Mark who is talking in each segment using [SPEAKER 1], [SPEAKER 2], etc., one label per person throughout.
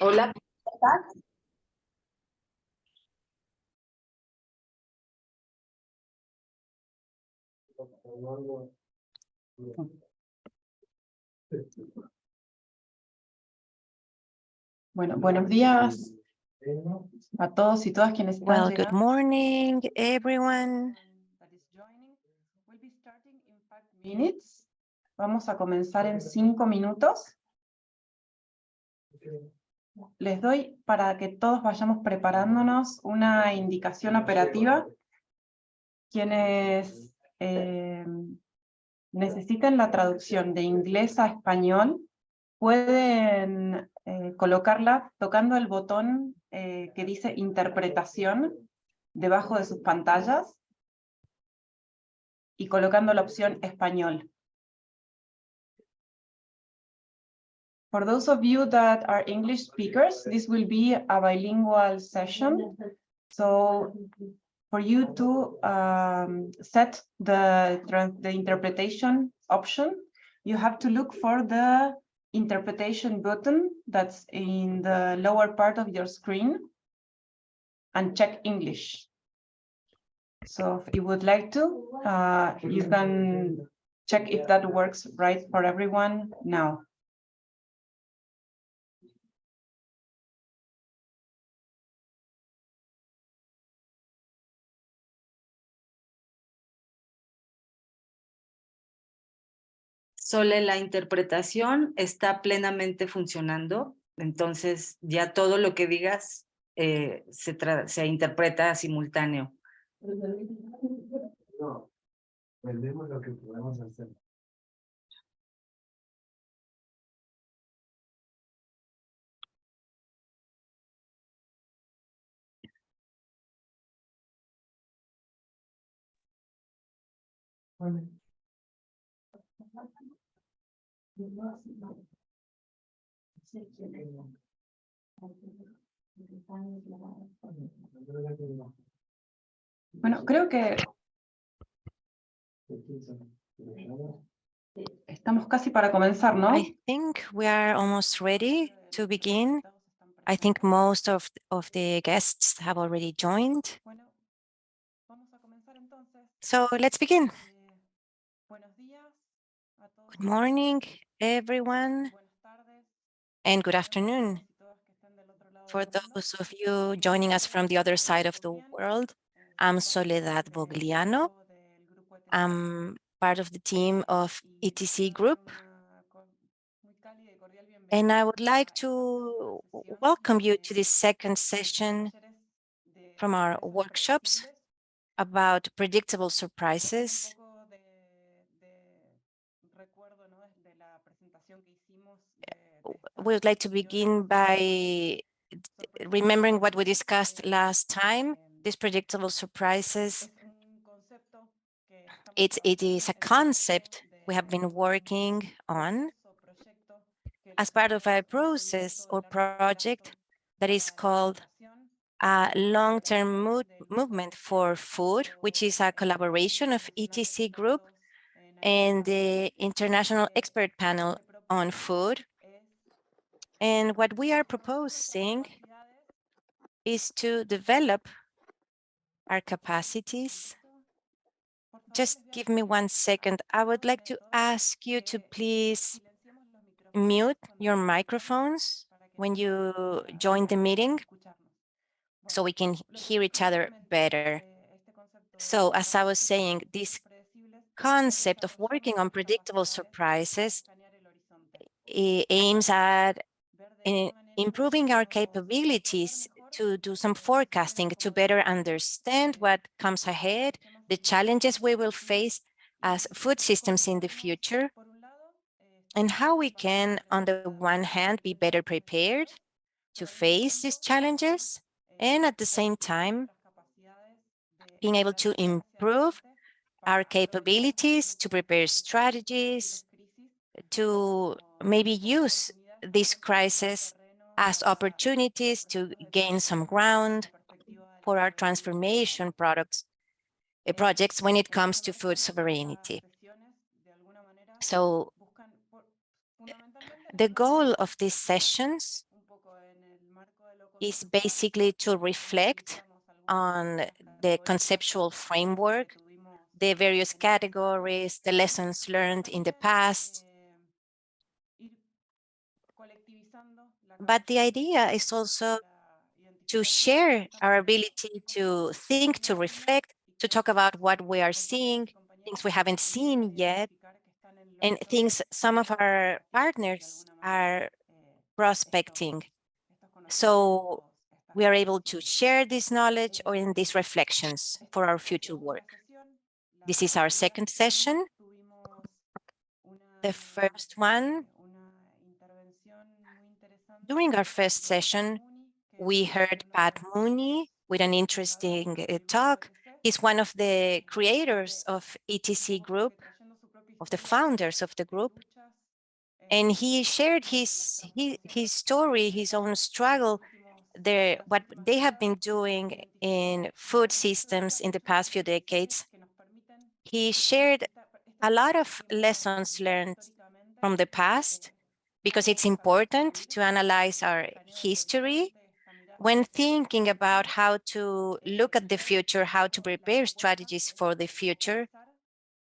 [SPEAKER 1] Hola, ¿cómo estás? Bueno, buenos días a todos y todas quienes están
[SPEAKER 2] Well, good morning, everyone.
[SPEAKER 1] Minutes. Vamos a comenzar en 5 minutos. Les doy, para que todos vayamos preparándonos, una indicación operativa. Quienes necesiten la traducción de inglés a español, pueden colocarla tocando el botón que dice interpretación debajo de sus pantallas y colocando la opción español. For those of you that are English speakers, this will be a bilingual session. So for you to set the interpretation option, you have to look for the interpretation button that's in the lower part of your screen and check English. So if you would like to, you can check if that works right for everyone now.
[SPEAKER 3] Solo la interpretación está plenamente funcionando, entonces ya todo lo que digas se interpreta simultáneo.
[SPEAKER 4] No, vendemos lo que podemos hacer.
[SPEAKER 1] Bueno, creo que estamos casi para comenzar, ¿no?
[SPEAKER 2] I think we are almost ready to begin. I think most of the guests have already joined. So let's begin. Good morning, everyone, and good afternoon. For those of you joining us from the other side of the world, I'm Soledad Bogliano. I'm part of the team of ETC Group. And I would like to welcome you to this second session from our workshops about predictable surprises. We would like to begin by remembering what we discussed last time, these predictable surprises. It is a concept we have been working on as part of a process or project that is called a long-term movement for food, which is a collaboration of ETC Group and the International Expert Panel on Food. And what we are proposing is to develop our capacities. Just give me 1 second. I would like to ask you to please mute your microphones when you join the meeting so we can hear each other better. So as I was saying, this concept of working on predictable surprises aims at improving our capabilities to do some forecasting, to better understand what comes ahead, the challenges we will face as food systems in the future, and how we can, on the one hand, be better prepared to face these challenges, and at the same time, being able to improve our capabilities to prepare strategies, to maybe use this crisis as opportunities to gain some ground for our transformation projects when it comes to food sovereignty. So the goal of these sessions is basically to reflect on the conceptual framework, the various categories, the lessons learned in the past. But the idea is also to share our ability to think, to reflect, to talk about what we are seeing, things we haven't seen yet, and things some of our partners are prospecting. So we are able to share this knowledge or in these reflections for our future work. This is our second session. The first one, during our first session, we heard Pat Mooney with an interesting talk. He's one of the creators of ETC Group, of the founders of the group. And he shared his story, his own struggle, what they have been doing in food systems in the past few decades. He shared a lot of lessons learned from the past, because it's important to analyze our history when thinking about how to look at the future, how to prepare strategies for the future.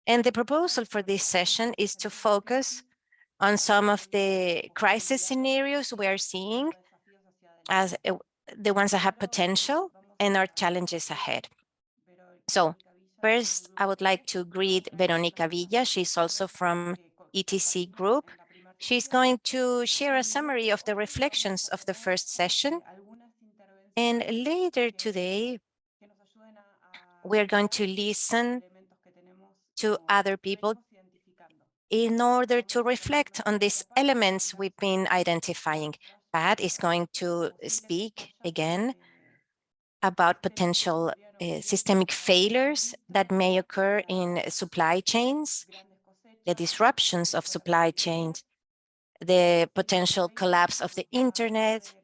[SPEAKER 2] And the proposal for this session is to focus on some of the crisis scenarios we are seeing as the ones that have potential and our challenges ahead. So first, I would like to greet Veronica Villa. She's also from ETC Group. She's going to share a summary of the reflections of the first session. And later today, we're going to listen to other people in order to reflect on these elements we've been identifying. Pat is going to speak again about potential systemic failures that may occur in supply chains, the disruptions of supply chains, the potential collapse of the internet.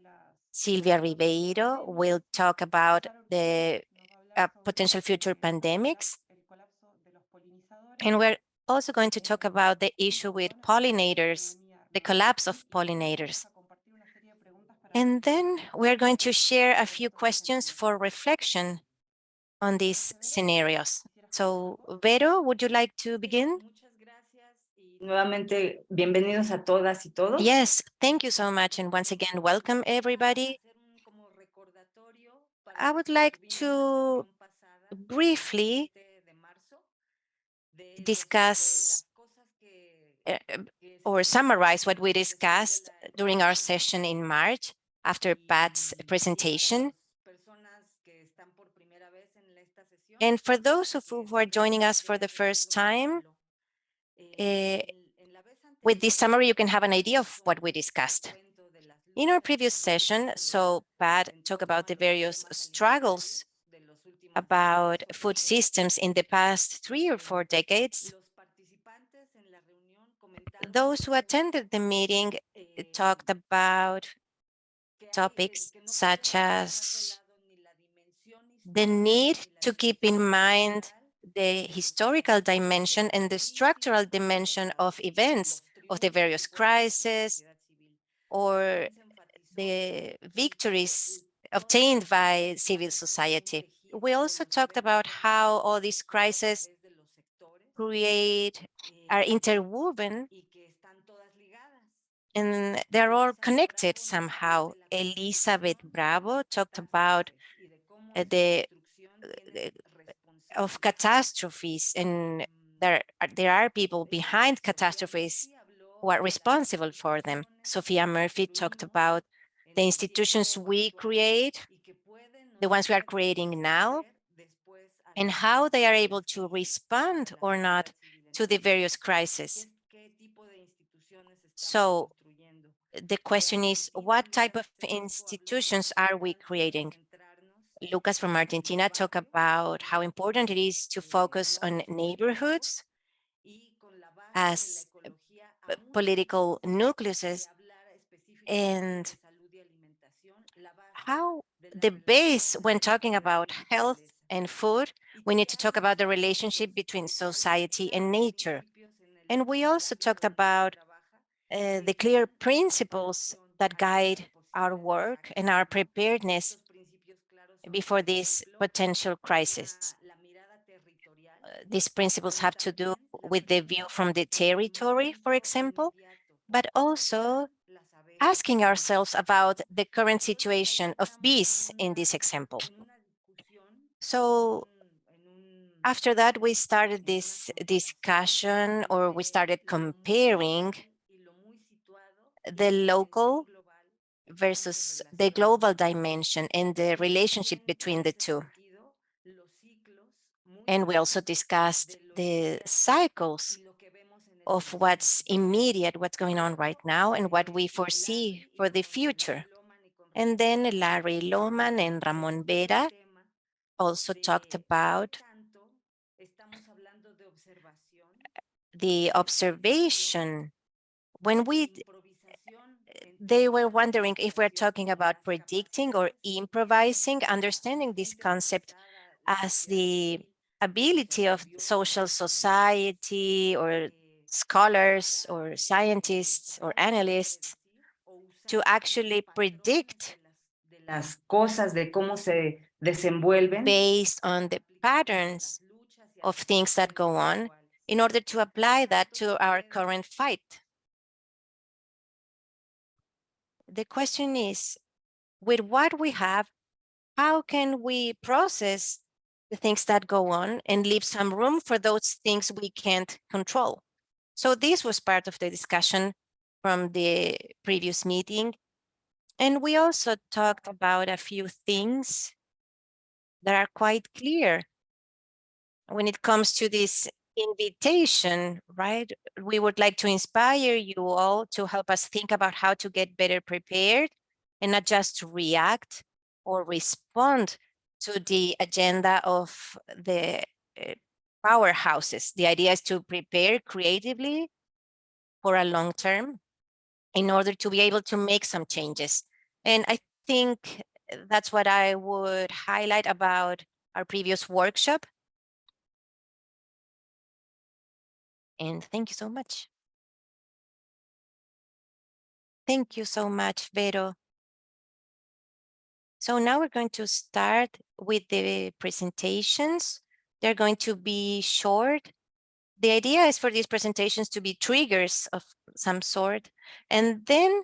[SPEAKER 2] Silvia Ribeiro will talk about the potential future pandemics. And we're also going to talk about the issue with pollinators, the collapse of pollinators. And then we're going to share a few questions for reflection on these scenarios. So, Vero, would you like to begin?
[SPEAKER 3] Nuevamente, bienvenidos a todas y todos.
[SPEAKER 2] Yes, thank you so much. And once again, welcome everybody. I would like to briefly discuss or summarize what we discussed during our session in March after Pat's presentation. And for those of you who are joining us for the first time, with this summary, you can have an idea of what we discussed. In our previous session, so Pat talked about the various struggles about food systems in the past 3 or 4 decades. Those who attended the meeting talked about topics such as the need to keep in mind the historical dimension and the structural dimension of events, of the various crises, or the victories obtained by civil society. We also talked about how all these crises are interwoven and they're all connected somehow. Elizabeth Bravo talked about of catastrophes, and there are people behind catastrophes who are responsible for them. Sophia Murphy talked about the institutions we create, the ones we are creating now, and how they are able to respond or not to the various crises. So the question is, what type of institutions are we creating? Lucas from Argentina talked about how important it is to focus on neighborhoods as political nucleuses, and how the base when talking about health and food, we need to talk about the relationship between society and nature. And we also talked about the clear principles that guide our work and our preparedness before this potential crisis. These principles have to do with the view from the territory, for example, but also asking ourselves about the current situation of bees in this example. So after that, we started this discussion, or we started comparing the local versus the global dimension and the relationship between the two. And we also discussed the cycles of what's immediate, what's going on right now, and what we foresee for the future. And then Larry Lohmann and Ramon Vera also talked about the observation. When they were wondering if we're talking about predicting or improvising, understanding this concept as the ability of social society or scholars or scientists or analysts to actually predict
[SPEAKER 3] las cosas, de cómo se desenvuelven
[SPEAKER 2] based on the patterns of things that go on in order to apply that to our current fight. The question is, with what we have, how can we process the things that go on and leave some room for those things we can't control? So this was part of the discussion from the previous meeting. And we also talked about a few things that are quite clear when it comes to this invitation, right? We would like to inspire you all to help us think about how to get better prepared and not just react or respond to the agenda of the powerhouses. The idea is to prepare creatively for a long term in order to be able to make some changes. And I think that's what I would highlight about our previous workshop. And thank you so much. Thank you so much, Vero. So now we're going to start with the presentations. They're going to be short. The idea is for these presentations to be triggers of some sort. And then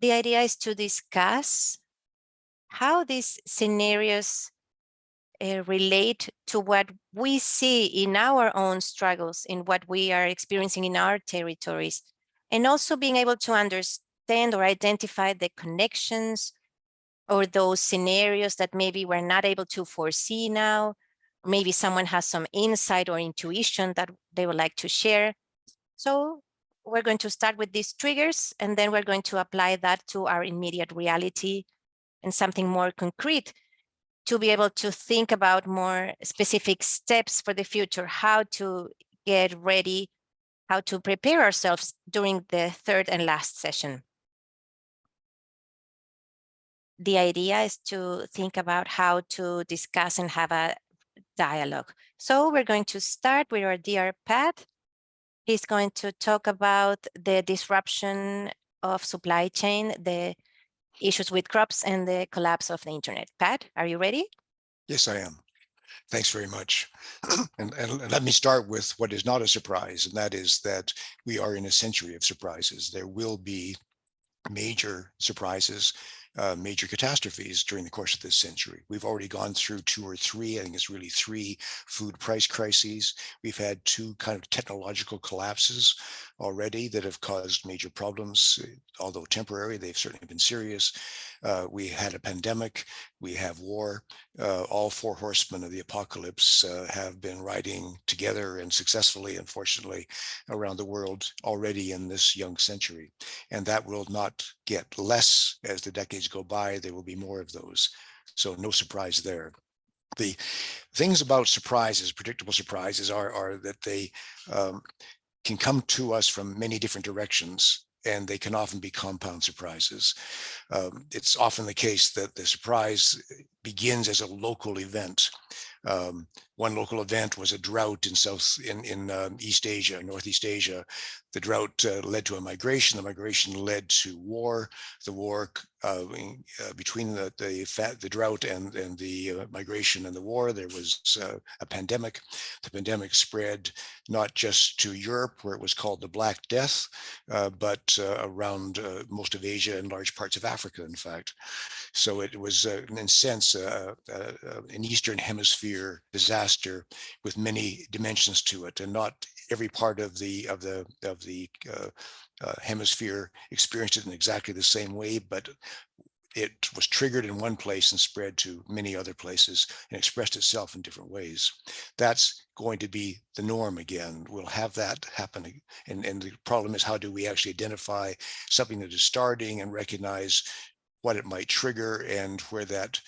[SPEAKER 2] the idea is to discuss how these scenarios relate to what we see in our own struggles, in what we are experiencing in our territories, and also being able to understand or identify the connections or those scenarios that maybe we're not able to foresee now. Maybe someone has some insight or intuition that they would like to share. So we're going to start with these triggers, and then we're going to apply that to our immediate reality and something more concrete to be able to think about more specific steps for the future, how to get ready, how to prepare ourselves during the third and last session. The idea is to think about how to discuss and have a dialogue. So we're going to start with our dear Pat. He's going to talk about the disruption of supply chain, the issues with crops, and the collapse of the internet. Pat, are you ready?
[SPEAKER 5] Yes, I am. Thanks very much. And let me start with what is not a surprise, and that is that we are in a century of surprises. There will be major surprises, major catastrophes during the course of this century. We've already gone through 2 or 3, I think it's really 3 food price crises. We've had 2 kind of technological collapses already that have caused major problems, although temporary, they've certainly been serious. We had a pandemic, we have war. All 4 horsemen of the apocalypse have been riding together and successfully, unfortunately, around the world already in this young century. And that will not get less as the decades go by. There will be more of those. So no surprise there. The things about surprises, predictable surprises, are that they can come to us from many different directions, and they can often be compound surprises. It's often the case that the surprise begins as a local event. One local event was a drought in East Asia, Northeast Asia, The drought led to a migration. The migration led to war. The war between the drought and the migration and the war, there was a pandemic. The pandemic spread not just to Europe, where it was called the Black Death, but around most of Asia and large parts of Africa, in fact. So it was, in a sense, an Eastern Hemisphere disaster with many dimensions to it, and not every part of the hemisphere experienced it in exactly the same way, but it was triggered in one place and spread to many other places and expressed itself in different ways. That's going to be the norm again. We'll have that happening. And the problem is, how do we actually identify something that is starting and recognize what it might trigger and where that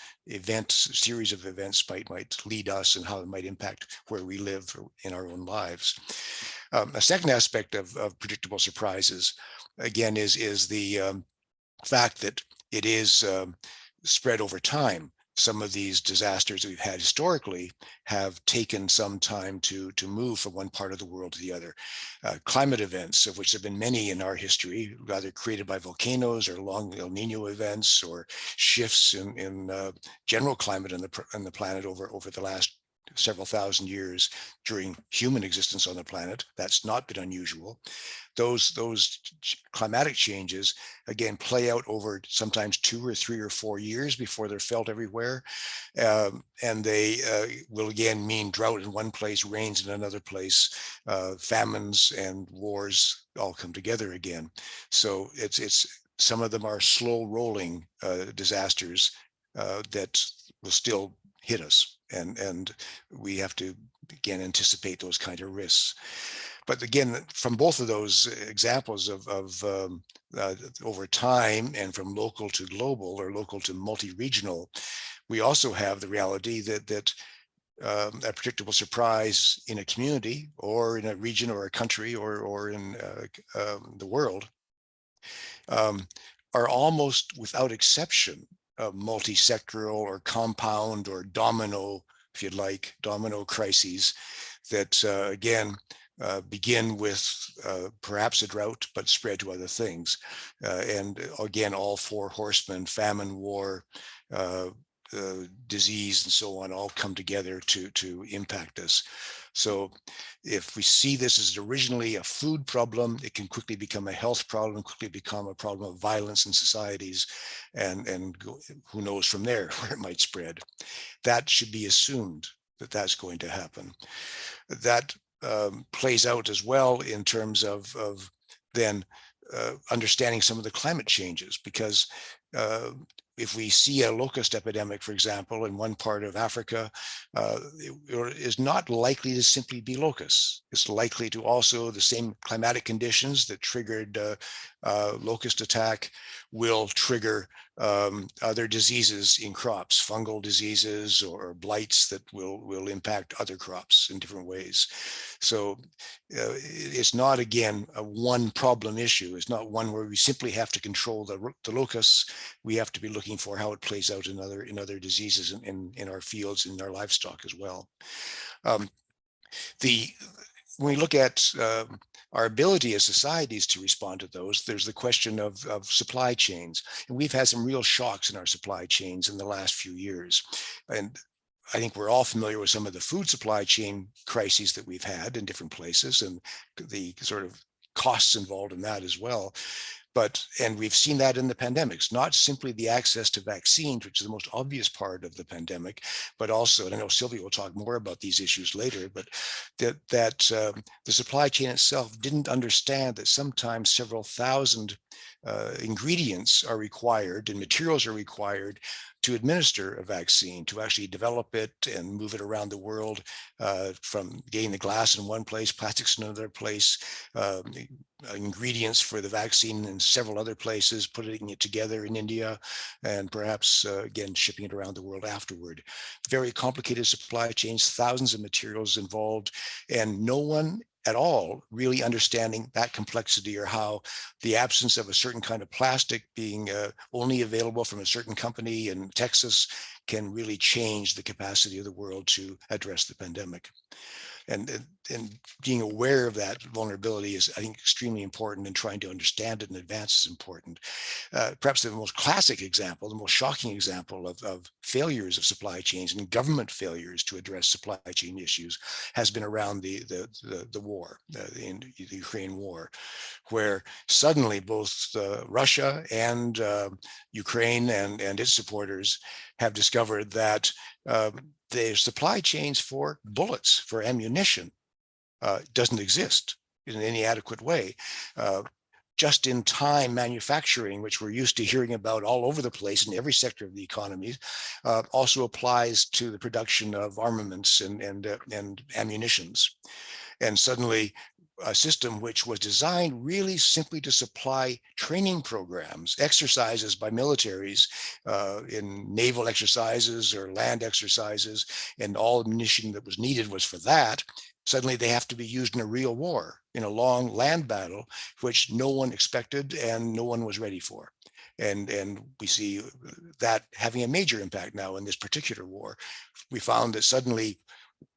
[SPEAKER 5] series of events might lead us, and how it might impact where we live in our own lives. A second aspect of predictable surprises, again, is the fact that it is spread over time. Some of these disasters that we've had historically have taken some time to move from one part of the world to the other. Climate events, of which there have been many in our history, either created by volcanoes or long El Nino events, or shifts in general climate on the planet over the last several thousand years during human existence on the planet. That's not been unusual. Those climatic changes, again, play out over sometimes 2 or 3 or 4 years before they're felt everywhere. And they will again mean drought in one place, rains in another place, famines and wars all come together again. So it's some of them are slow rolling disasters that will still hit us. And we have to, again, anticipate those kind of risks. But again, from both of those examples of over time, and from local to global or local to multi-regional, we also have the reality that a predictable surprise in a community or in a region or a country or in the world are almost without exception multi-sectoral or compound or domino, if you'd like, domino crises that again begin with perhaps a drought, but spread to other things. And again, all 4 horsemen, famine, war, disease, and so on, all come together to impact us. So if we see this as originally a food problem, it can quickly become a health problem, quickly become a problem of violence in societies, and who knows from there where it might spread. That should be assumed that that's going to happen. That plays out as well in terms of then understanding some of the climate changes, because if we see a locust epidemic, for example, in one part of Africa, it is not likely to simply be locusts. It's likely to also, the same climatic conditions that triggered locust attack will trigger other diseases in crops, fungal diseases or blights that will impact other crops in different ways. So it's not, again, a one problem issue. It's not one where we simply have to control the locusts. We have to be looking for how it plays out in other diseases in our fields, in our livestock as well. When we look at our ability as societies to respond to those, there's the question of supply chains. And we've had some real shocks in our supply chains in the last few years. And I think we're all familiar with some of the food supply chain crises that we've had in different places, and the sort of costs involved in that as well. And we've seen that in the pandemics, not simply the access to vaccines, which is the most obvious part of the pandemic, but also, and I know Sylvia will talk more about these issues later, but that the supply chain itself didn't understand that sometimes several thousand ingredients are required and materials are required to administer a vaccine, to actually develop it and move it around the world, from getting the glass in one place, plastics in another place, ingredients for the vaccine in several other places, putting it together in India, and perhaps, again, shipping it around the world afterward. Very complicated supply chains, thousands of materials involved, and no one at all really understanding that complexity, or how the absence of a certain kind of plastic being only available from a certain company in Texas can really change the capacity of the world to address the pandemic. and being aware of that vulnerability is, I think, extremely important, and trying to understand it in advance is important. Perhaps the most classic example, the most shocking example of failures of supply chains and government failures to address supply chain issues has been around the war, the Ukraine war, where suddenly both Russia and Ukraine and its supporters have discovered that the supply chains for bullets, for ammunition, doesn't exist in any adequate way. Just-in-time manufacturing, which we're used to hearing about all over the place in every sector of the economy, also applies to the production of armaments and ammunitions. And suddenly, a system which was designed really simply to supply training programs, exercises by militaries in naval exercises or land exercises, and all ammunition that was needed was for that. Suddenly they have to be used in a real war, in a long land battle, which no one expected and no one was ready for. And we see that having a major impact now in this particular war. We found that suddenly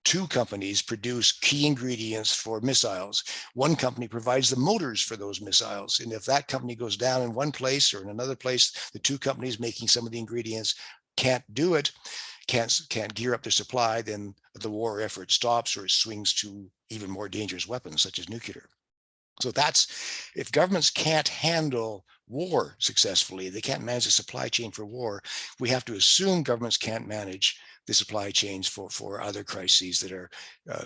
[SPEAKER 5] 2 companies produce key ingredients for missiles. One company provides the motors for those missiles. And if that company goes down in one place or in another place, the 2 companies making some of the ingredients can't do it, can't gear up their supply, then the war effort stops, or it swings to even more dangerous weapons such as nuclear. So that's, if governments can't handle war successfully, they can't manage the supply chain for war, we have to assume governments can't manage the supply chains for other crises that are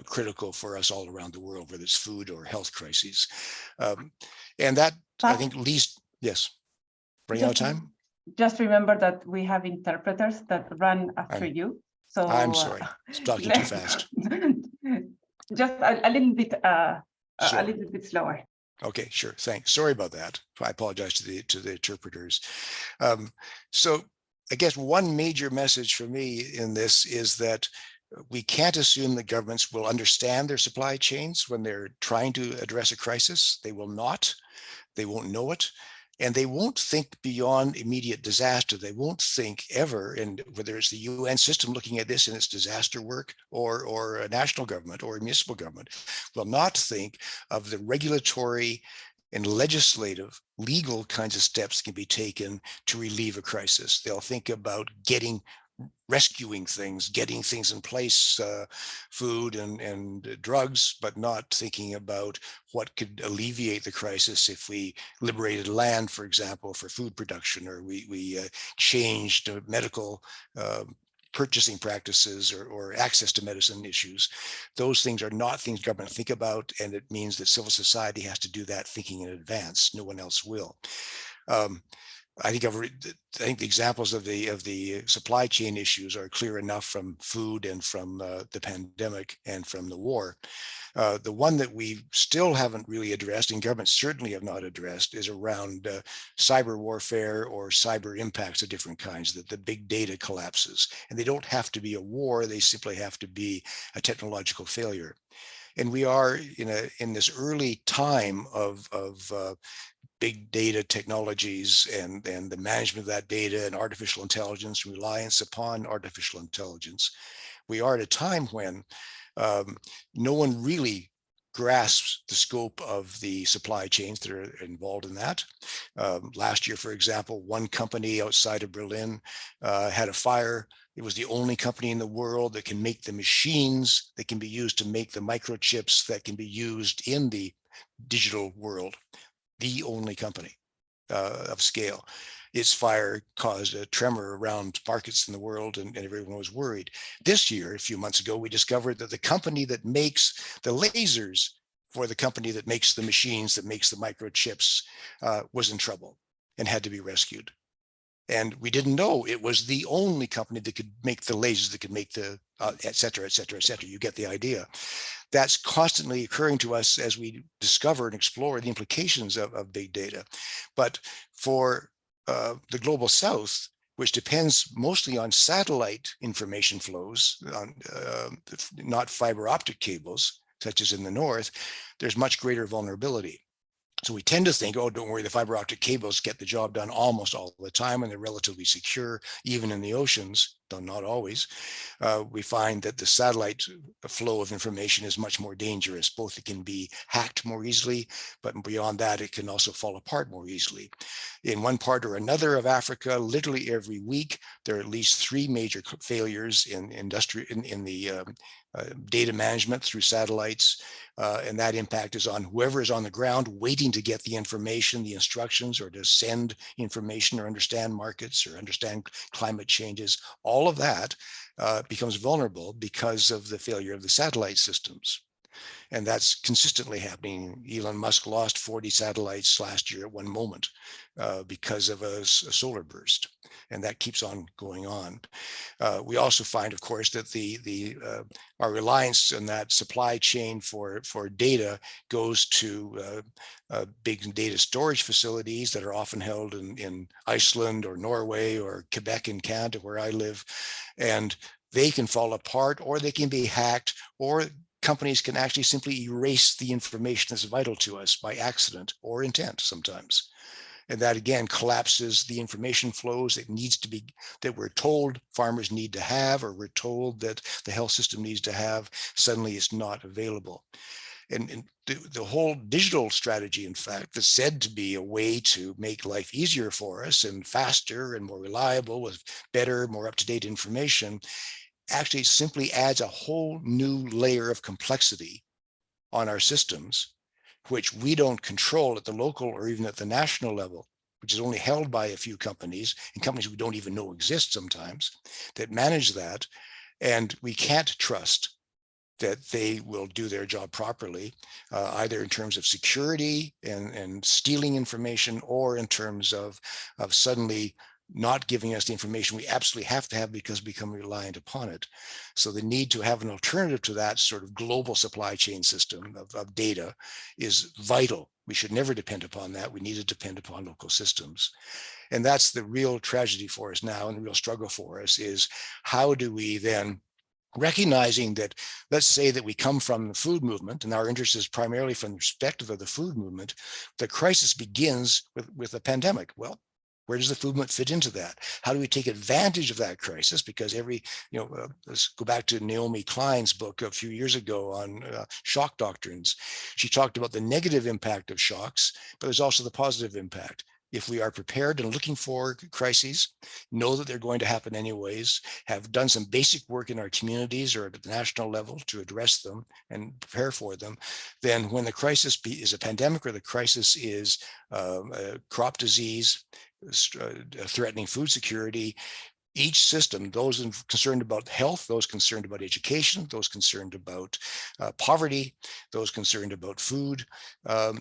[SPEAKER 5] critical for us all around the world, whether it's food or health crises. And that, I think, least, yes, running out of time?
[SPEAKER 1] Just remember that we have interpreters that run after you. So
[SPEAKER 5] I'm sorry, I'm talking too fast.
[SPEAKER 1] Just a little bit,
[SPEAKER 5] Sure.
[SPEAKER 1] a little bit slower.
[SPEAKER 5] Okay, sure. Thanks. Sorry about that. I apologize to the interpreters. So I guess one major message for me in this is that we can't assume that governments will understand their supply chains when they're trying to address a crisis. They will not. They won't know it. And they won't think beyond immediate disaster. They won't think ever, and whether it's the UN system looking at this in its disaster work, or a national government or a municipal government, will not think of the regulatory and legislative, legal kinds of steps can be taken to relieve a crisis. They'll think about rescuing things, getting things in place, food and drugs, but not thinking about what could alleviate the crisis if we liberated land, for example, for food production, or we changed medical purchasing practices or access to medicine issues. Those things are not things government think about, and it means that civil society has to do that thinking in advance. No one else will. I think the examples of the supply chain issues are clear enough from food and from the pandemic and from the war. The one that we still haven't really addressed, and governments certainly have not addressed, is around cyber warfare or cyber impacts of different kinds, that the big data collapses. And they don't have to be a war, they simply have to be a technological failure. And we are in this early time of big data technologies and the management of that data and artificial intelligence, reliance upon artificial intelligence. We are at a time when no one really grasps the scope of the supply chains that are involved in that. Last year, for example, one company outside of Berlin had a fire. It was the only company in the world that can make the machines that can be used to make the microchips that can be used in the digital world. The only company of scale. Its fire caused a tremor around markets in the world, and everyone was worried. This year, a few months ago, we discovered that the company that makes the lasers for the company that makes the machines, that makes the microchips, was in trouble and had to be rescued. And we didn't know it was the only company that could make the lasers, that could make the et cetera, et cetera, et cetera. You get the idea. That's constantly occurring to us as we discover and explore the implications of big data. But for the global south, which depends mostly on satellite information flows, not fiber optic cables, such as in the north, there's much greater vulnerability. So we tend to think, oh, don't worry, the fiber optic cables get the job done almost all the time, and they're relatively secure, even in the oceans, though not always. We find that the satellite flow of information is much more dangerous. Both it can be hacked more easily, but beyond that, it can also fall apart more easily. In one part or another of Africa, literally every week, there are at least 3 major failures in the data management through satellites. And that impact is on whoever is on the ground waiting to get the information, the instructions, or to send information or understand markets or understand climate changes. All of that becomes vulnerable because of the failure of the satellite systems. And that's consistently happening. Elon Musk lost 40 satellites last year at one moment because of a solar burst. And that keeps on going on. We also find, of course, that our reliance on that supply chain for data goes to big data storage facilities that are often held in Iceland or Norway or Quebec in Canada, where I live. And they can fall apart, or they can be hacked, or companies can actually simply erase the information that's vital to us by accident or intent sometimes. And that again collapses the information flows that we're told farmers need to have, or we're told that the health system needs to have. Suddenly it's not available. And the whole digital strategy, in fact, that's said to be a way to make life easier for us and faster and more reliable with better, more up-to-date information, actually simply adds a whole new layer of complexity on our systems, which we don't control at the local or even at the national level, which is only held by a few companies, and companies we don't even know exist sometimes, that manage that. And we can't trust that they will do their job properly, either in terms of security and stealing information, or in terms of suddenly not giving us the information we absolutely have to have because we become reliant upon it. So the need to have an alternative to that sort of global supply chain system of data is vital. We should never depend upon that. We need to depend upon local systems. And that's the real tragedy for us now, and the real struggle for us is, how do we then, recognizing that, let's say that we come from the food movement and our interest is primarily from the perspective of the food movement, the crisis begins with a pandemic. Well, where does the food movement fit into that? How do we take advantage of that crisis? Because let's go back to Naomi Klein's book a few years ago on shock doctrines. She talked about the negative impact of shocks, but there's also the positive impact. If we are prepared and looking for crises, know that they're going to happen anyways, have done some basic work in our communities or at the national level to address them and prepare for them, then when the crisis is a pandemic, or the crisis is a crop disease, threatening food security, each system, those concerned about health, those concerned about education, those concerned about poverty, those concerned about food,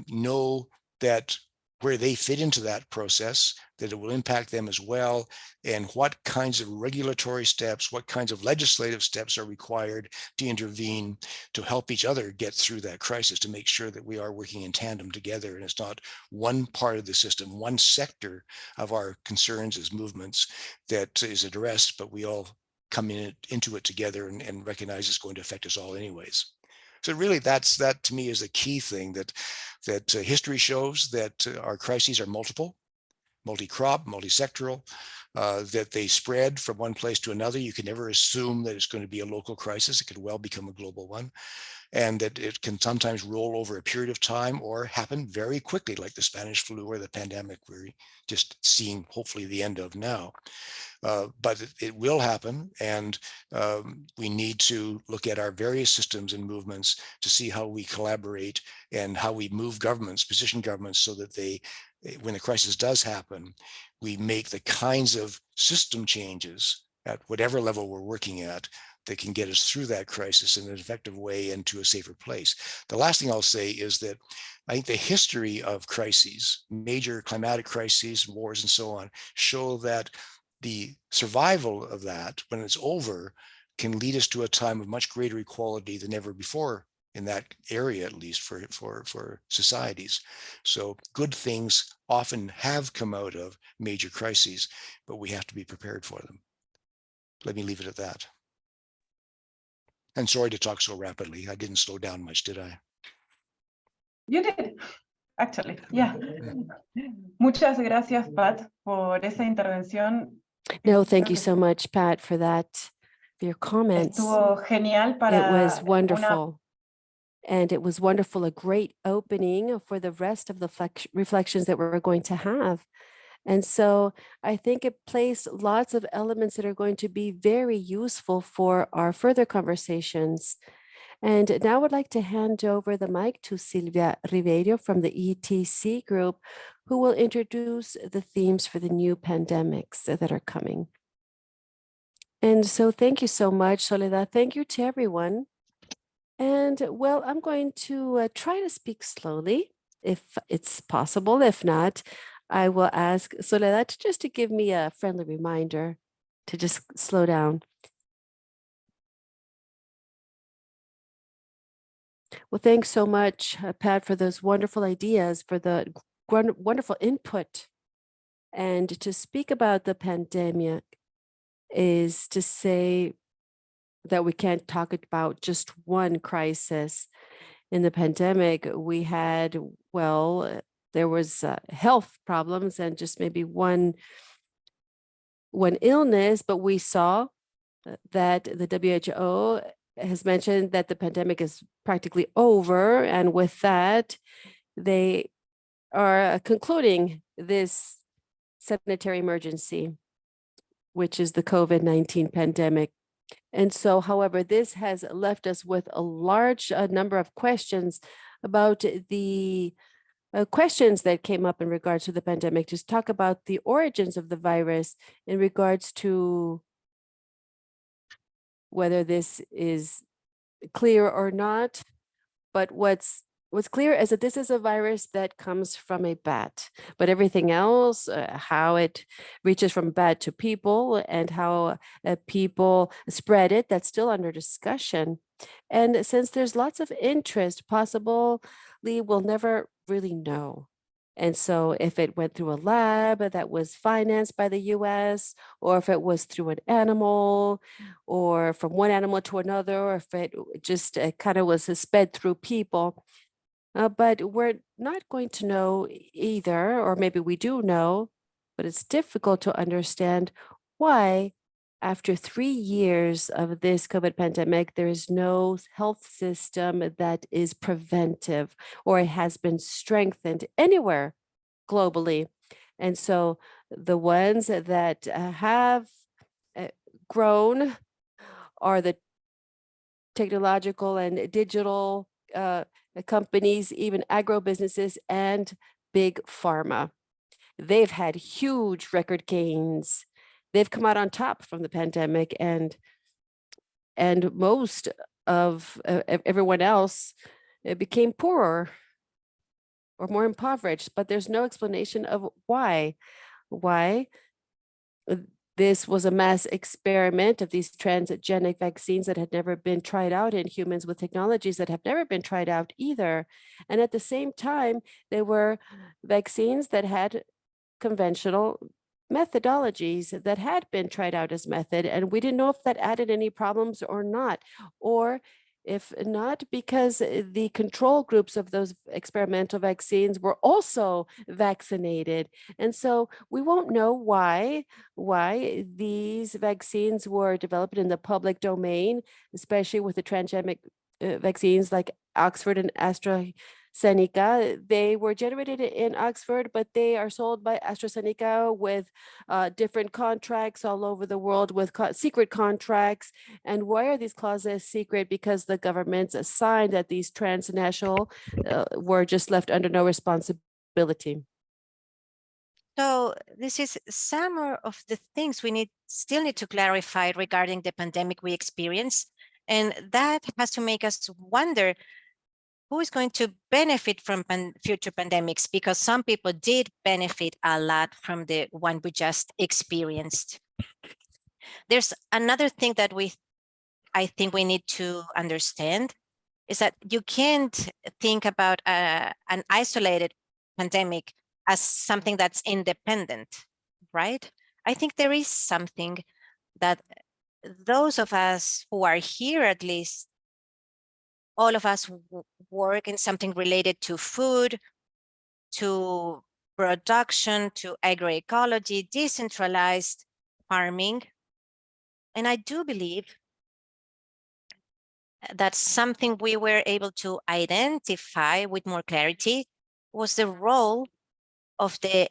[SPEAKER 5] know that where they fit into that process, that it will impact them as well, and what kinds of regulatory steps, what kinds of legislative steps are required to intervene to help each other get through that crisis, to make sure that we are working in tandem together, and it's not one part of the system, one sector of our concerns as movements that is addressed, but we all come into it together and recognize it's going to affect us all anyways. So really, that to me is the key thing, that history shows that our crises are multiple, multi-crop, multi-sectoral, that they spread from one place to another. You can never assume that it's going to be a local crisis. It could well become a global one, and that it can sometimes roll over a period of time or happen very quickly, like the Spanish flu or the pandemic we're just seeing hopefully the end of now. But it will happen, and we need to look at our various systems and movements to see how we collaborate and how we move governments, position governments, so that when the crisis does happen, we make the kinds of system changes at whatever level we're working at that can get us through that crisis in an effective way and to a safer place. The last thing I'll say is that I think the history of crises, major climatic crises, wars, and so on, show that the survival of that, when it's over, can lead us to a time of much greater equality than ever before in that area, at least for societies. So good things often have come out of major crises, but we have to be prepared for them. Let me leave it at that. And sorry to talk so rapidly. I didn't slow down much, did I?
[SPEAKER 1] You did. actually, yeah. Muchas gracias, Pat, por esa intervención.
[SPEAKER 6] No, thank you so much, Pat, for that, for your comments.
[SPEAKER 1] Estuvo genial para
[SPEAKER 6] It was
[SPEAKER 1] una
[SPEAKER 6] wonderful. And it was wonderful, a great opening for the rest of the reflections that we're going to have. And so I think it placed lots of elements that are going to be very useful for our further conversations. And now I would like to hand over the mic to Silvia Ribeiro from the ETC group, who will introduce the themes for the new pandemics that are coming. And so thank you so much, Soledad. Thank you to everyone. And well, I'm going to try to speak slowly if it's possible. If not, I will ask Soledad just to give me a friendly reminder to just slow down. Well, thanks so much, Pat, for those wonderful ideas, for the wonderful input. And to speak about the pandemic is to say that we can't talk about just one crisis. In the pandemic, we had, well, there was health problems and just maybe one illness, but we saw that the WHO has mentioned that the pandemic is practically over. And with that, they are concluding this sanitary emergency, which is the COVID-19 pandemic. And so, however, this has left us with a large number of questions about the questions that came up in regards to the pandemic. Just talk about the origins of the virus in regards to whether this is clear or not. But what's clear is that this is a virus that comes from a bat, but everything else, how it reaches from bat to people and how people spread it, that's still under discussion. And since there's lots of interest, possibly we'll never really know. And so if it went through a lab that was financed by the US, or if it was through an animal, or from one animal to another, or if it just kind of was sped through people, but we're not going to know either, or maybe we do know, but it's difficult to understand why after 3 years of this COVID pandemic, there is no health system that is preventive or it has been strengthened anywhere globally. And so the ones that have grown are the technological and digital companies, even agro businesses and big pharma. They've had huge record gains. They've come out on top from the pandemic, and most of everyone else became poorer or more impoverished, but there's no explanation of why. This was a mass experiment of these transgenic vaccines that had never been tried out in humans with technologies that have never been tried out either. And at the same time, there were vaccines that had conventional methodologies that had been tried out as method, and we didn't know if that added any problems or not, or if not, because the control groups of those experimental vaccines were also vaccinated. And so we won't know why these vaccines were developed in the public domain, especially with the transgenic vaccines like Oxford and AstraZeneca. They were generated in Oxford, but they are sold by AstraZeneca with different contracts all over the world with secret contracts. And why are these clauses secret? Because the governments assigned that these transnational were just left under no responsibility.
[SPEAKER 2] So this is some of the things we still need to clarify regarding the pandemic we experience. And that has to make us wonder who is going to benefit from future pandemics, because some people did benefit a lot from the one we just experienced. There's another thing that I think we need to understand is that you can't think about an isolated pandemic as something that's independent, right? I think there is something that those of us who are here, at least, all of us work in something related to food, to production, to agroecology, decentralized farming. And I do believe that something we were able to identify with more clarity was the role of the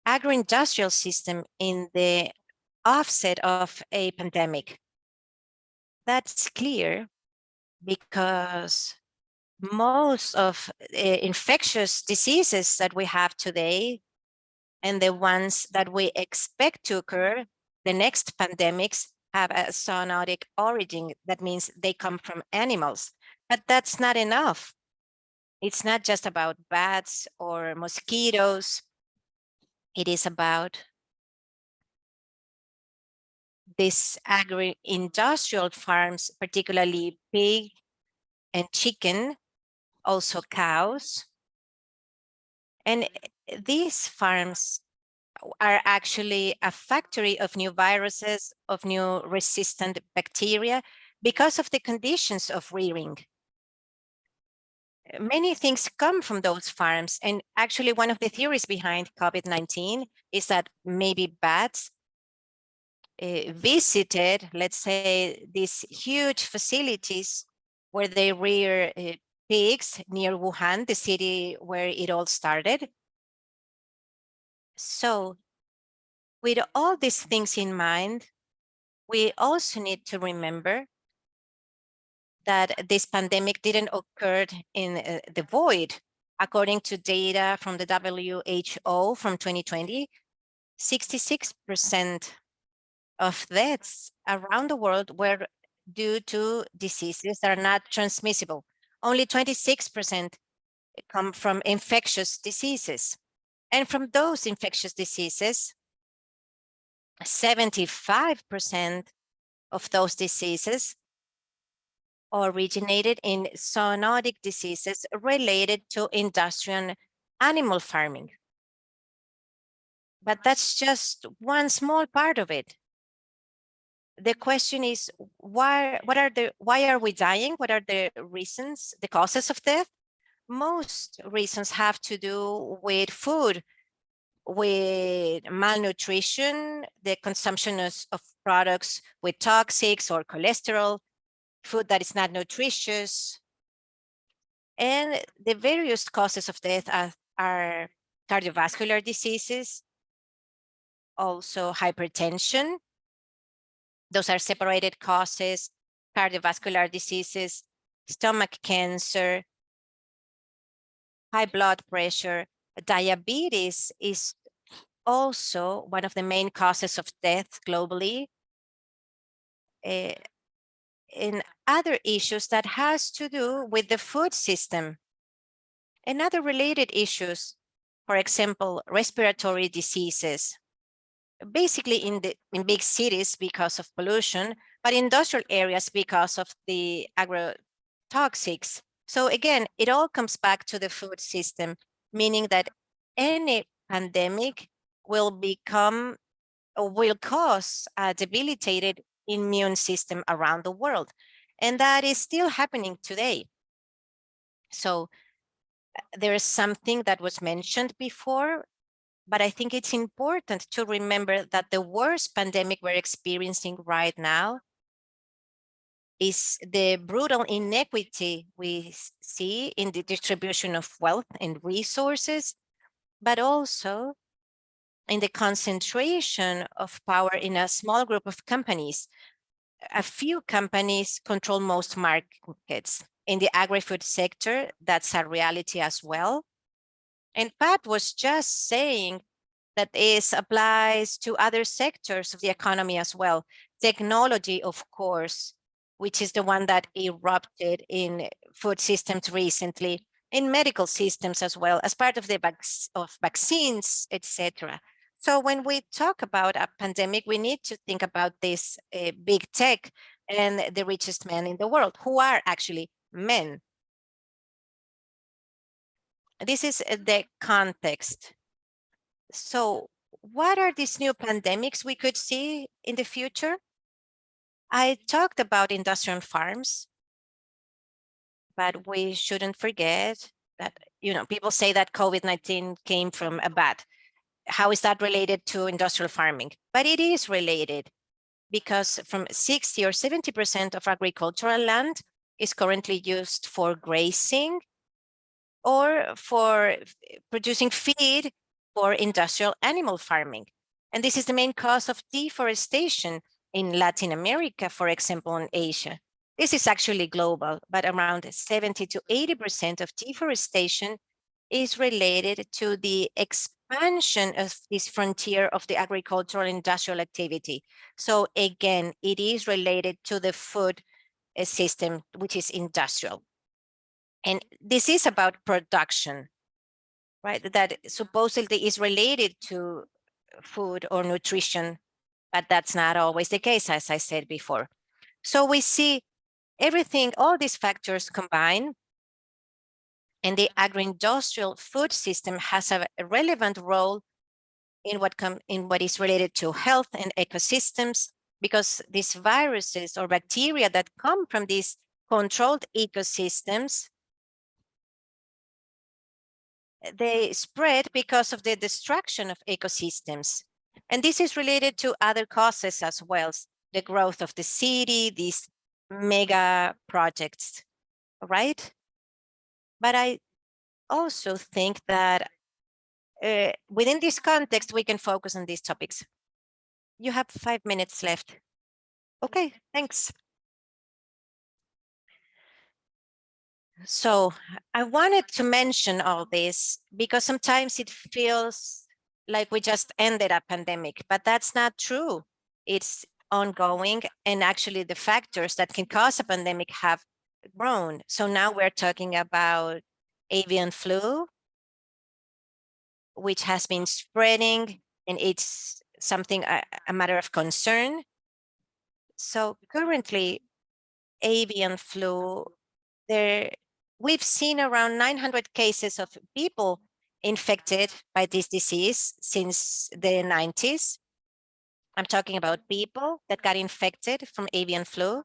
[SPEAKER 2] agro-industrial system in the offset of a pandemic. That's clear because most of infectious diseases that we have today and the ones that we expect to occur, the next pandemics, have a zoonotic origin. That means they come from animals, but that's not enough. It's not just about bats or mosquitoes. It is about these agri-industrial farms, particularly pig and chicken, also cows. And these farms are actually a factory of new viruses, of new resistant bacteria, because of the conditions of rearing. Many things come from those farms. And actually, one of the theories behind COVID-19 is that maybe bats visited, let's say, these huge facilities where they rear pigs near Wuhan, the city where it all started. So with all these things in mind, we also need to remember that this pandemic didn't occur in the void. According to data from the WHO from 2020, 66% of deaths around the world were due to diseases that are not transmissible. Only 26% come from infectious diseases. And from those infectious diseases, 75% of those diseases originated in zoonotic diseases related to industrial animal farming. But that's just one small part of it. The question is, why are we dying? What are the reasons, the causes of death? Most reasons have to do with food, with malnutrition, the consumption of products with toxics or cholesterol, food that is not nutritious. And the various causes of death are cardiovascular diseases, also hypertension. Those are separated causes, cardiovascular diseases, stomach cancer, high blood pressure. Diabetes is also one of the main causes of death globally. In other issues that has to do with the food system. And other related issues, for example, respiratory diseases, basically in big cities because of pollution, but industrial areas because of the agrotoxics. So again, it all comes back to the food system, meaning that any pandemic will become or will cause a debilitated immune system around the world. And that is still happening today. So there is something that was mentioned before, but I think it's important to remember that the worst pandemic we're experiencing right now is the brutal inequity we see in the distribution of wealth and resources, but also in the concentration of power in a small group of companies. A few companies control most markets. In the agri-food sector, that's a reality as well. And Pat was just saying that this applies to other sectors of the economy as well. Technology, of course, which is the one that erupted in food systems recently, in medical systems as well, as part of the vaccines, etc. So when we talk about a pandemic, we need to think about this big tech and the richest men in the world, who are actually men. This is the context. So what are these new pandemics we could see in the future? I talked about industrial farms, but we shouldn't forget that, people say that COVID-19 came from a bat. How is that related to industrial farming? But it is related, because from 60 or 70% of agricultural land is currently used for grazing or for producing feed for industrial animal farming. And this is the main cause of deforestation in Latin America, for example, in Asia. This is actually global, but around 70 to 80% of deforestation is related to the expansion of this frontier of the agricultural industrial activity. So again, it is related to the food system, which is industrial. And this is about production, right? That supposedly is related to food or nutrition, but that's not always the case, as I said before. So we see everything, all these factors combine, and the agro-industrial food system has a relevant role in what is related to health and ecosystems, because these viruses or bacteria that come from these controlled ecosystems, they spread because of the destruction of ecosystems. And this is related to other causes as well, the growth of the city, these mega projects, right? But I also think that within this context, we can focus on these topics. You have 5 minutes left. Okay, thanks. So I wanted to mention all this because sometimes it feels like we just ended a pandemic, but that's not true. It's ongoing, and actually the factors that can cause a pandemic have grown. So now we're talking about avian flu, which has been spreading, and it's something, a matter of concern. So currently, avian flu, we've seen around 900 cases of people infected by this disease since the 90s. I'm talking about people that got infected from avian flu,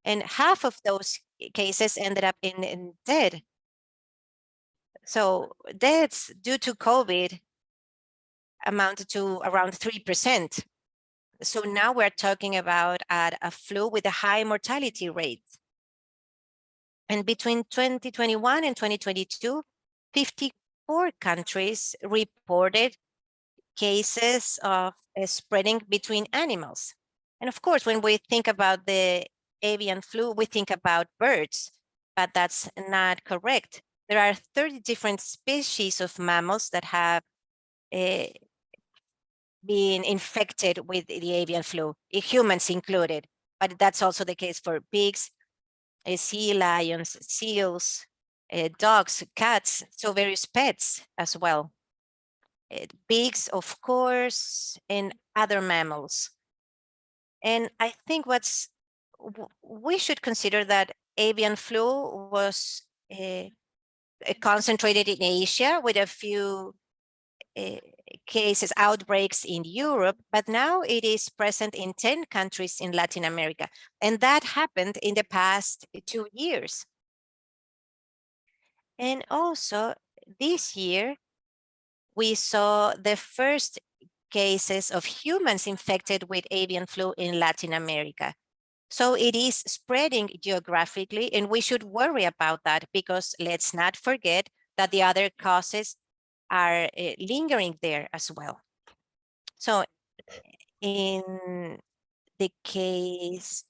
[SPEAKER 2] and half of those cases ended up in dead. So deaths due to COVID amounted to around 3%. So now we're talking about a flu with a high mortality rate. And between 2021 and 2022, 54 countries reported cases of spreading between animals. And of course, when we think about the avian flu, we think about birds, but that's not correct. There are 30 different species of mammals that have been infected with the avian flu, humans included, but that's also the case for pigs, sea lions, seals, dogs, cats, so various pets as well. Pigs, of course, and other mammals. And I think we should consider that avian flu was concentrated in Asia with a few cases, outbreaks in Europe, but now it is present in 10 countries in Latin America. And that happened in the past 2 years. And also this year, we saw the first cases of humans infected with avian flu in Latin America. So it is spreading geographically, and we should worry about that, because let's not forget that the other causes are lingering there as well. So in the case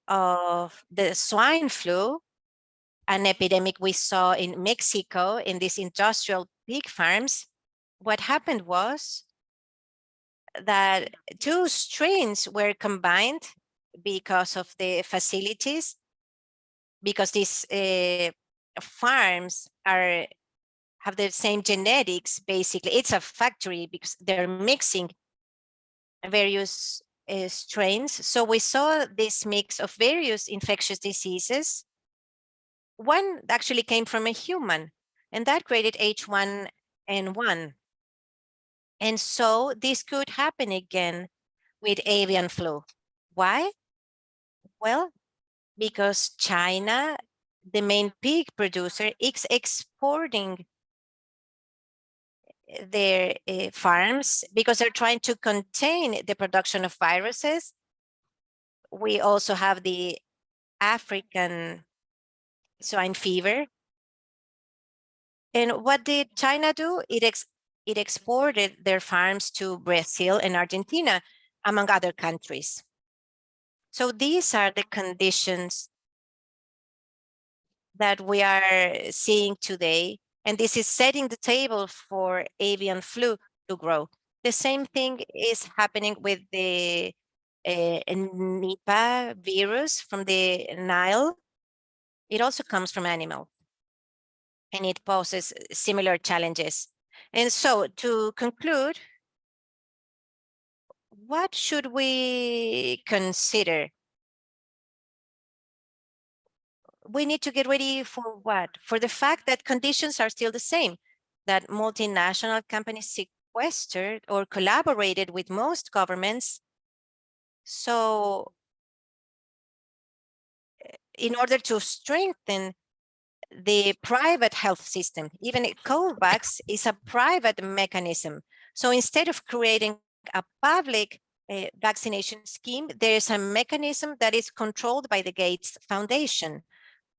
[SPEAKER 2] of the swine flu, an epidemic we saw in Mexico in these industrial pig farms, what happened was that 2 strains were combined because of the facilities, because these farms have the same genetics, basically. It's a factory because they're mixing various strains. So we saw this mix of various infectious diseases. One actually came from a human, and that created H1N1. And so this could happen again with avian flu. Why? Well, because China the main pig producer, is exporting their farms because they're trying to contain the production of viruses. We also have the African swine fever. And what did China do? It exported their farms to Brazil and Argentina, among other countries. So these are the conditions that we are seeing today. And this is setting the table for avian flu to grow. The same thing is happening with the Nipah virus from the Nile. It also comes from animals, and it poses similar challenges. And so to conclude, what should we consider? We need to get ready for what? For the fact that conditions are still the same, that multinational companies sequestered or collaborated with most governments. So in order to strengthen the private health system, even COVAX is a private mechanism. So instead of creating a public vaccination scheme, there is a mechanism that is controlled by the Gates Foundation.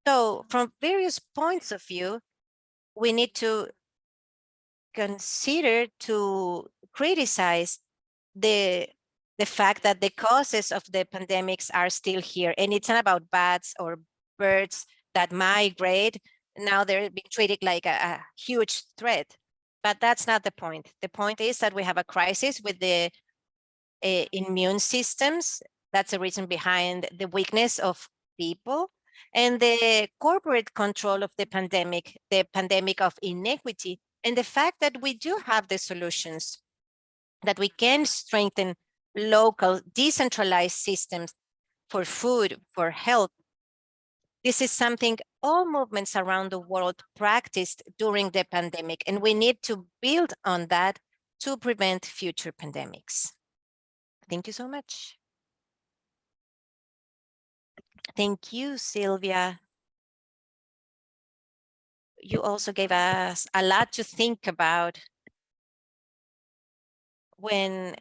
[SPEAKER 2] So from various points of view, we need to consider to criticize the fact that the causes of the pandemics are still here. And it's not about bats or birds that migrate. Now they're being treated like a huge threat. But that's not the point. The point is that we have a crisis with the immune systems. That's the reason behind the weakness of people. And the corporate control of the pandemic of inequity, and the fact that we do have the solutions, that we can strengthen local decentralized systems for food, for health. This is something all movements around the world practiced during the pandemic, and we need to build on that to prevent future pandemics. Thank you so much. Thank you, Sylvia. You also gave us a lot to think about when,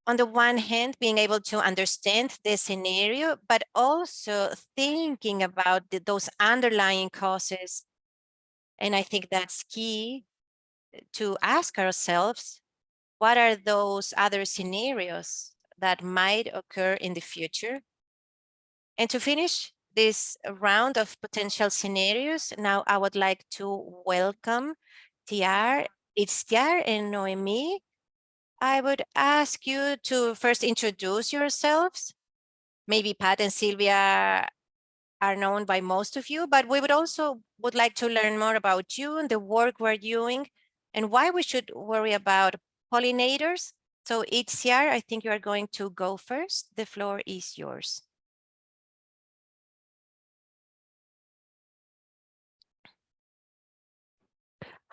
[SPEAKER 2] on the one hand, being able to understand the scenario, but also thinking about those underlying causes. And I think that's key to ask ourselves, what are those other scenarios that might occur in the future? And to finish this round of potential scenarios, now I would like to welcome Itziar and Noemi. I would ask you to first introduce yourselves. Maybe Pat and Sylvia are known by most of you, but we would like to learn more about you and the work we're doing and why we should worry about pollinators. So Itziar, I think you are going to go first. The floor is yours.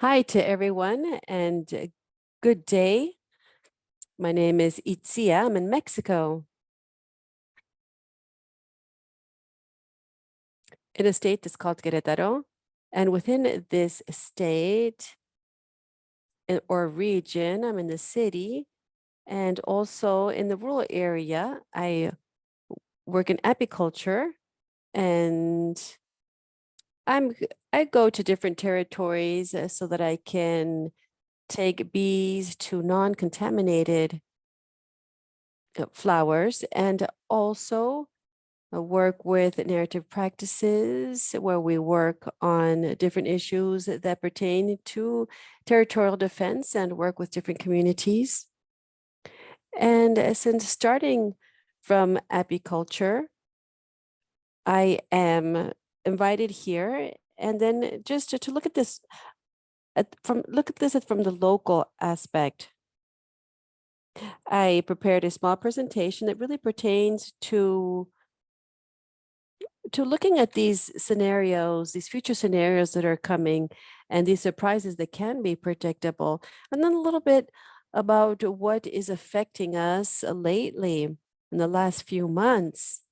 [SPEAKER 6] Hi to everyone and good day. My name is Itzia. I'm in Mexico, in a state that's called Querétaro. And within this state or region, I'm in the city and also in the rural area. I work in apiculture, and I go to different territories so that I can take bees to non-contaminated flowers, and also work with narrative practices where we work on different issues that pertain to territorial defense and work with different communities. And since starting from apiculture, I am invited here, and then just to look at this from the local aspect. I prepared a small presentation that really pertains to looking at these scenarios, these future scenarios that are coming, and these surprises that can be predictable, and then a little bit about what is affecting us lately in the last few months.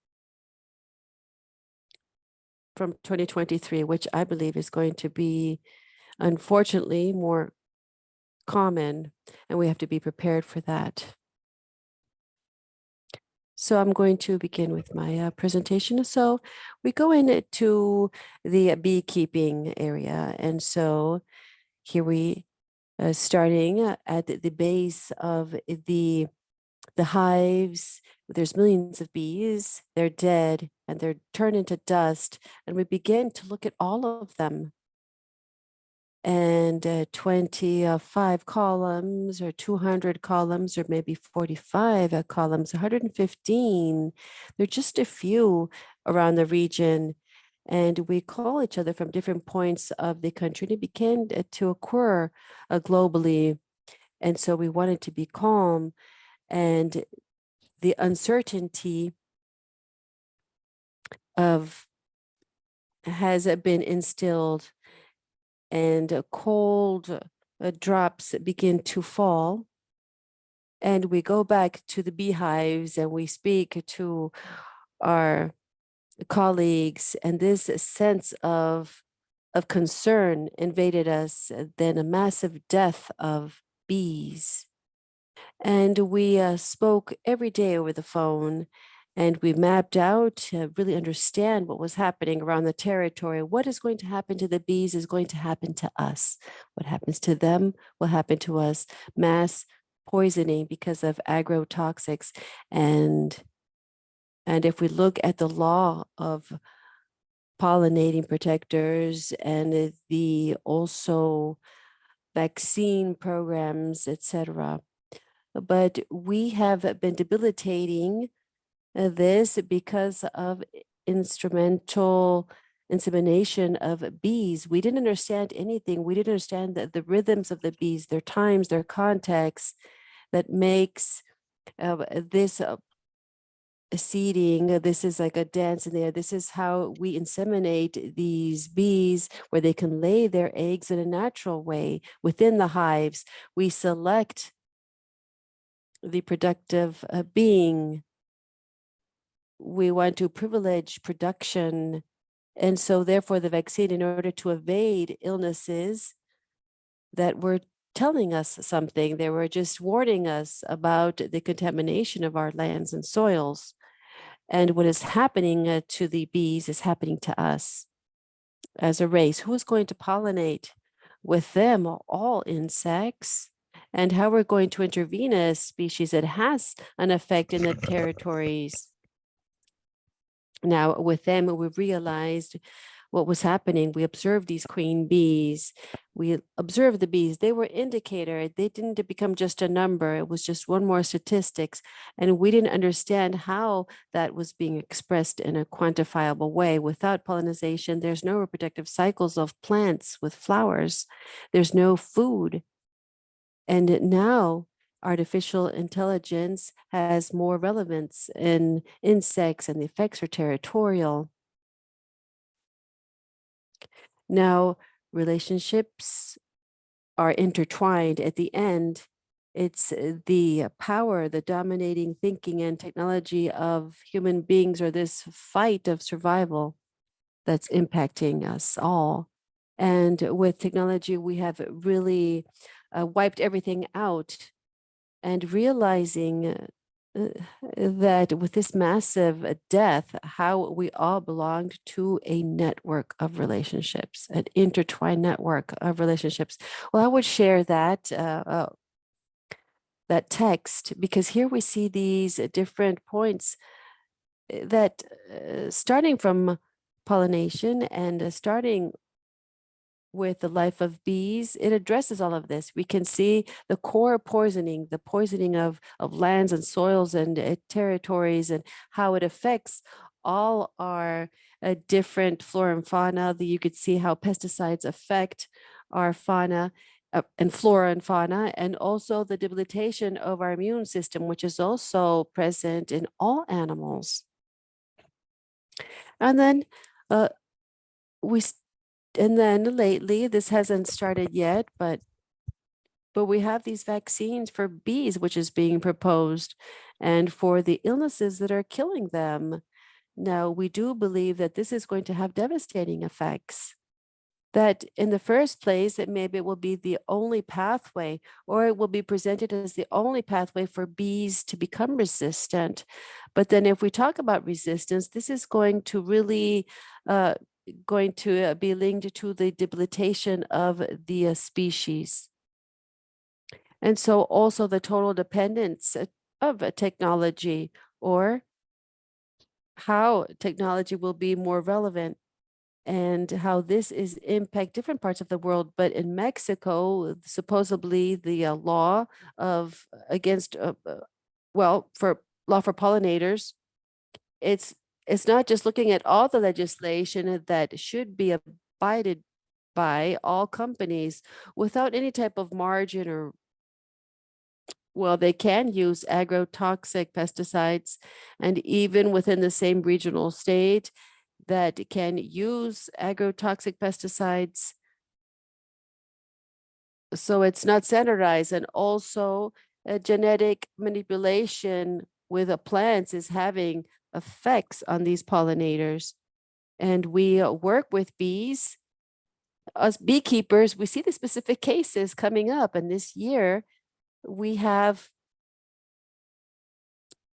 [SPEAKER 6] from 2023, which I believe is going to be, unfortunately, more common, and we have to be prepared for that. So I'm going to begin with my presentation. So we go into the beekeeping area. And so here we starting at the base of the hives. There's millions of bees. They're dead and they're turned into dust. And we begin to look at all of them. And 25 columns or 200 columns or maybe 45 columns, 115. There are just a few around the region. And we call each other from different points of the country. And it began to occur globally. And so we wanted to be calm. And the uncertainty has been instilled, and cold drops begin to fall. And we go back to the beehives and we speak to our colleagues, and this sense of concern invaded us, then a massive death of bees. And we spoke every day over the phone, and we mapped out to really understand what was happening around the territory. What is going to happen to the bees is going to happen to us. What happens to them will happen to us. Mass poisoning because of agrotoxics. And if we look at the law of pollinating protectors and the also vaccine programs, etc. But we have been debilitating this because of instrumental insemination of bees. We didn't understand anything. We didn't understand the rhythms of the bees, their times, their context that makes this seeding. This is like a dance in the air. This is how we inseminate these bees, where they can lay their eggs in a natural way within the hives. We select the productive being. We want to privilege production. And so therefore the vaccine, in order to evade illnesses that were telling us something, they were just warning us about the contamination of our lands and soils. And what is happening to the bees is happening to us as a race. Who is going to pollinate with them? All insects. And how we're going to intervene as a species that has an effect in the territories. Now, with them, we realized what was happening. We observed these queen bees. We observed the bees. They were indicator. They didn't become just a number. It was just one more statistics. And we didn't understand how that was being expressed in a quantifiable way. Without pollination, there's no reproductive cycles of plants with flowers. There's no food. And now artificial intelligence has more relevance in insects, and the effects are territorial. Now, relationships are intertwined. At the end, it's the power, the dominating thinking and technology of human beings, or this fight of survival that's impacting us all. And with technology, we have really wiped everything out. And realizing that with this massive death, how we all belonged to a network of relationships, an intertwined network of relationships. Well, I would share that that text, because here we see these different points that starting from pollination and starting with the life of bees, it addresses all of this. We can see the core poisoning, the poisoning of lands and soils and territories, and how it affects all our different flora and fauna. You could see how pesticides affect our fauna and flora and fauna, and also the debilitation of our immune system, which is also present in all animals. And then lately, this hasn't started yet, but we have these vaccines for bees, which is being proposed, and for the illnesses that are killing them. Now, we do believe that this is going to have devastating effects. That in the first place, that maybe it will be the only pathway, or it will be presented as the only pathway for bees to become resistant. But then if we talk about resistance, this is going to really be linked to the debilitation of the species. And so also the total dependence of technology, or how technology will be more relevant, and how this is impact different parts of the world. But in Mexico, supposedly the law of against for law for pollinators, it's not just looking at all the legislation that should be abided by all companies without any type of margin, or well, they can use agrotoxic pesticides, and even within the same regional state that can use agrotoxic pesticides. So it's not standardized. And also genetic manipulation with the plants is having effects on these pollinators. And we work with bees. Us beekeepers, we see the specific cases coming up. And this year we have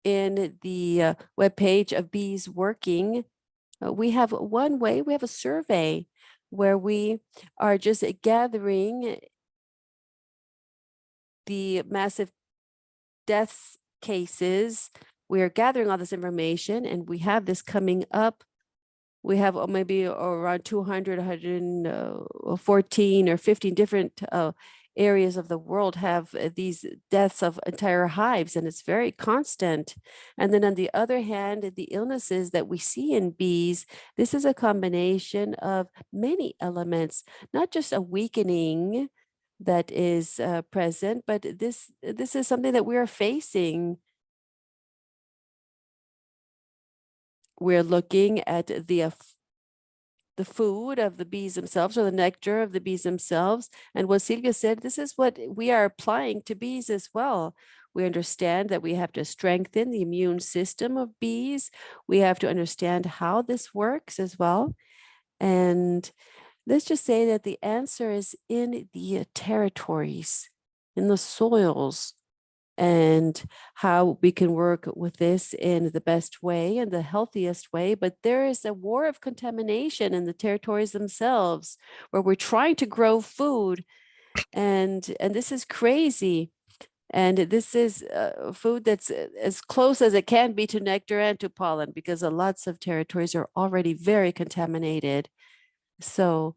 [SPEAKER 6] in the webpage of Bees Working, we have one way, we have a survey where we are just gathering the massive deaths cases. We are gathering all this information, and we have this coming up. We have maybe around 200, 114 or 15 different areas of the world have these deaths of entire hives, and it's very constant. And then on the other hand, the illnesses that we see in bees, this is a combination of many elements, not just a weakening that is present, but this is something that we are facing. We're looking at the food of the bees themselves, or the nectar of the bees themselves. And what Silvia said, this is what we are applying to bees as well. We understand that we have to strengthen the immune system of bees. We have to understand how this works as well. And let's just say that the answer is in the territories, in the soils, and how we can work with this in the best way and the healthiest way. But there is a war of contamination in the territories themselves, where we're trying to grow food, and this is crazy. And this is food that's as close as it can be to nectar and to pollen, because lots of territories are already very contaminated. So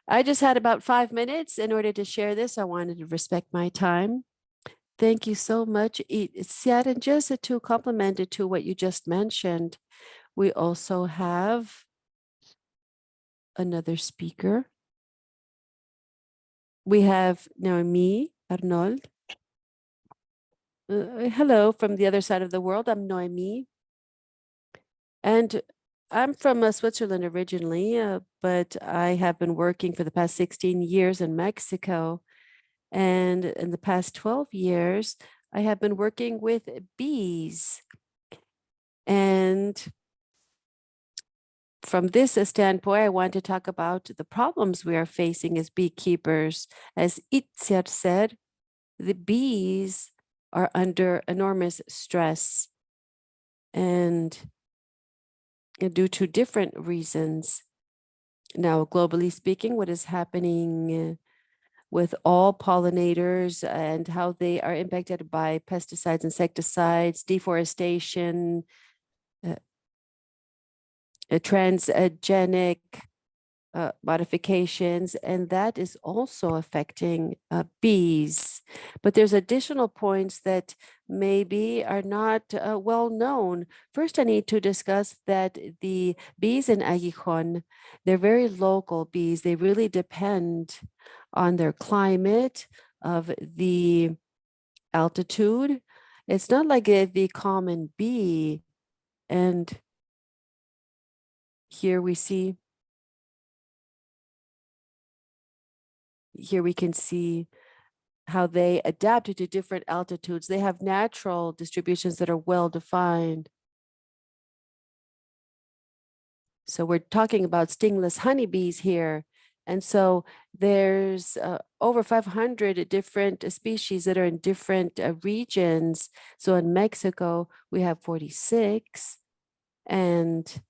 [SPEAKER 6] I just had about 5 minutes in order to share this. I wanted to respect my time. Thank you so much, Siad. And just to complement it to what you just mentioned, we also have another speaker. We have Noemi Arnold. Hello from the other side of the world. I'm Noemi. And I'm from Switzerland originally, but I have been working for the past 16 years in Mexico. And in the past 12 years, I have been working with bees. And from this standpoint, I want to talk about the problems we are facing as beekeepers. As Itziar said, the bees are under enormous stress, and due to different reasons. Now, globally speaking, what is happening with all pollinators and how they are impacted by pesticides, insecticides, deforestation, transgenic modifications, and that is also affecting bees. But there's additional points that maybe are not well known. First, I need to discuss that the bees in Aguijón, they're very local bees. They really depend on their climate, of the altitude. It's not like the common bee. And here we see, here we can see how they adapted to different altitudes. They have natural distributions that are well defined. So we're talking about stingless honeybees here. And so there's over 500 different species that are in different regions. So in Mexico, we have 46, and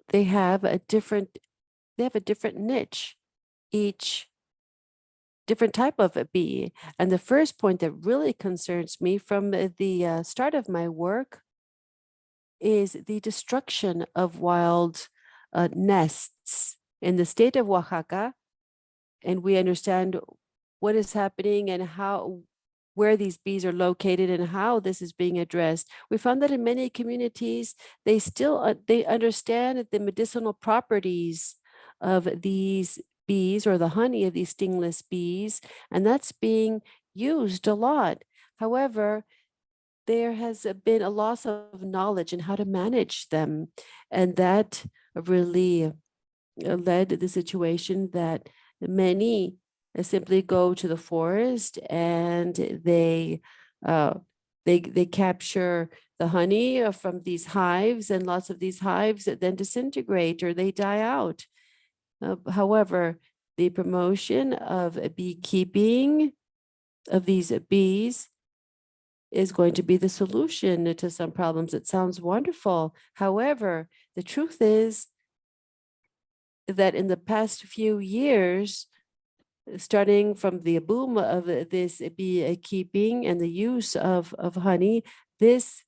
[SPEAKER 6] they have a different niche, each different type of a bee. And the first point that really concerns me from the start of my work is the destruction of wild nests in the state of Oaxaca. And we understand what is happening and where these bees are located and how this is being addressed. We found that in many communities, they still they understand the medicinal properties of these bees or the honey of these stingless bees, and that's being used a lot. However, there has been a loss of knowledge in how to manage them, and that really led to the situation that many simply go to the forest and they capture the honey from these hives, and lots of these hives then disintegrate or they die out. However, the promotion of beekeeping of these bees is going to be the solution to some problems. It sounds wonderful. However, the truth is that in the past few years, starting from the boom of this beekeeping and the use of honey, this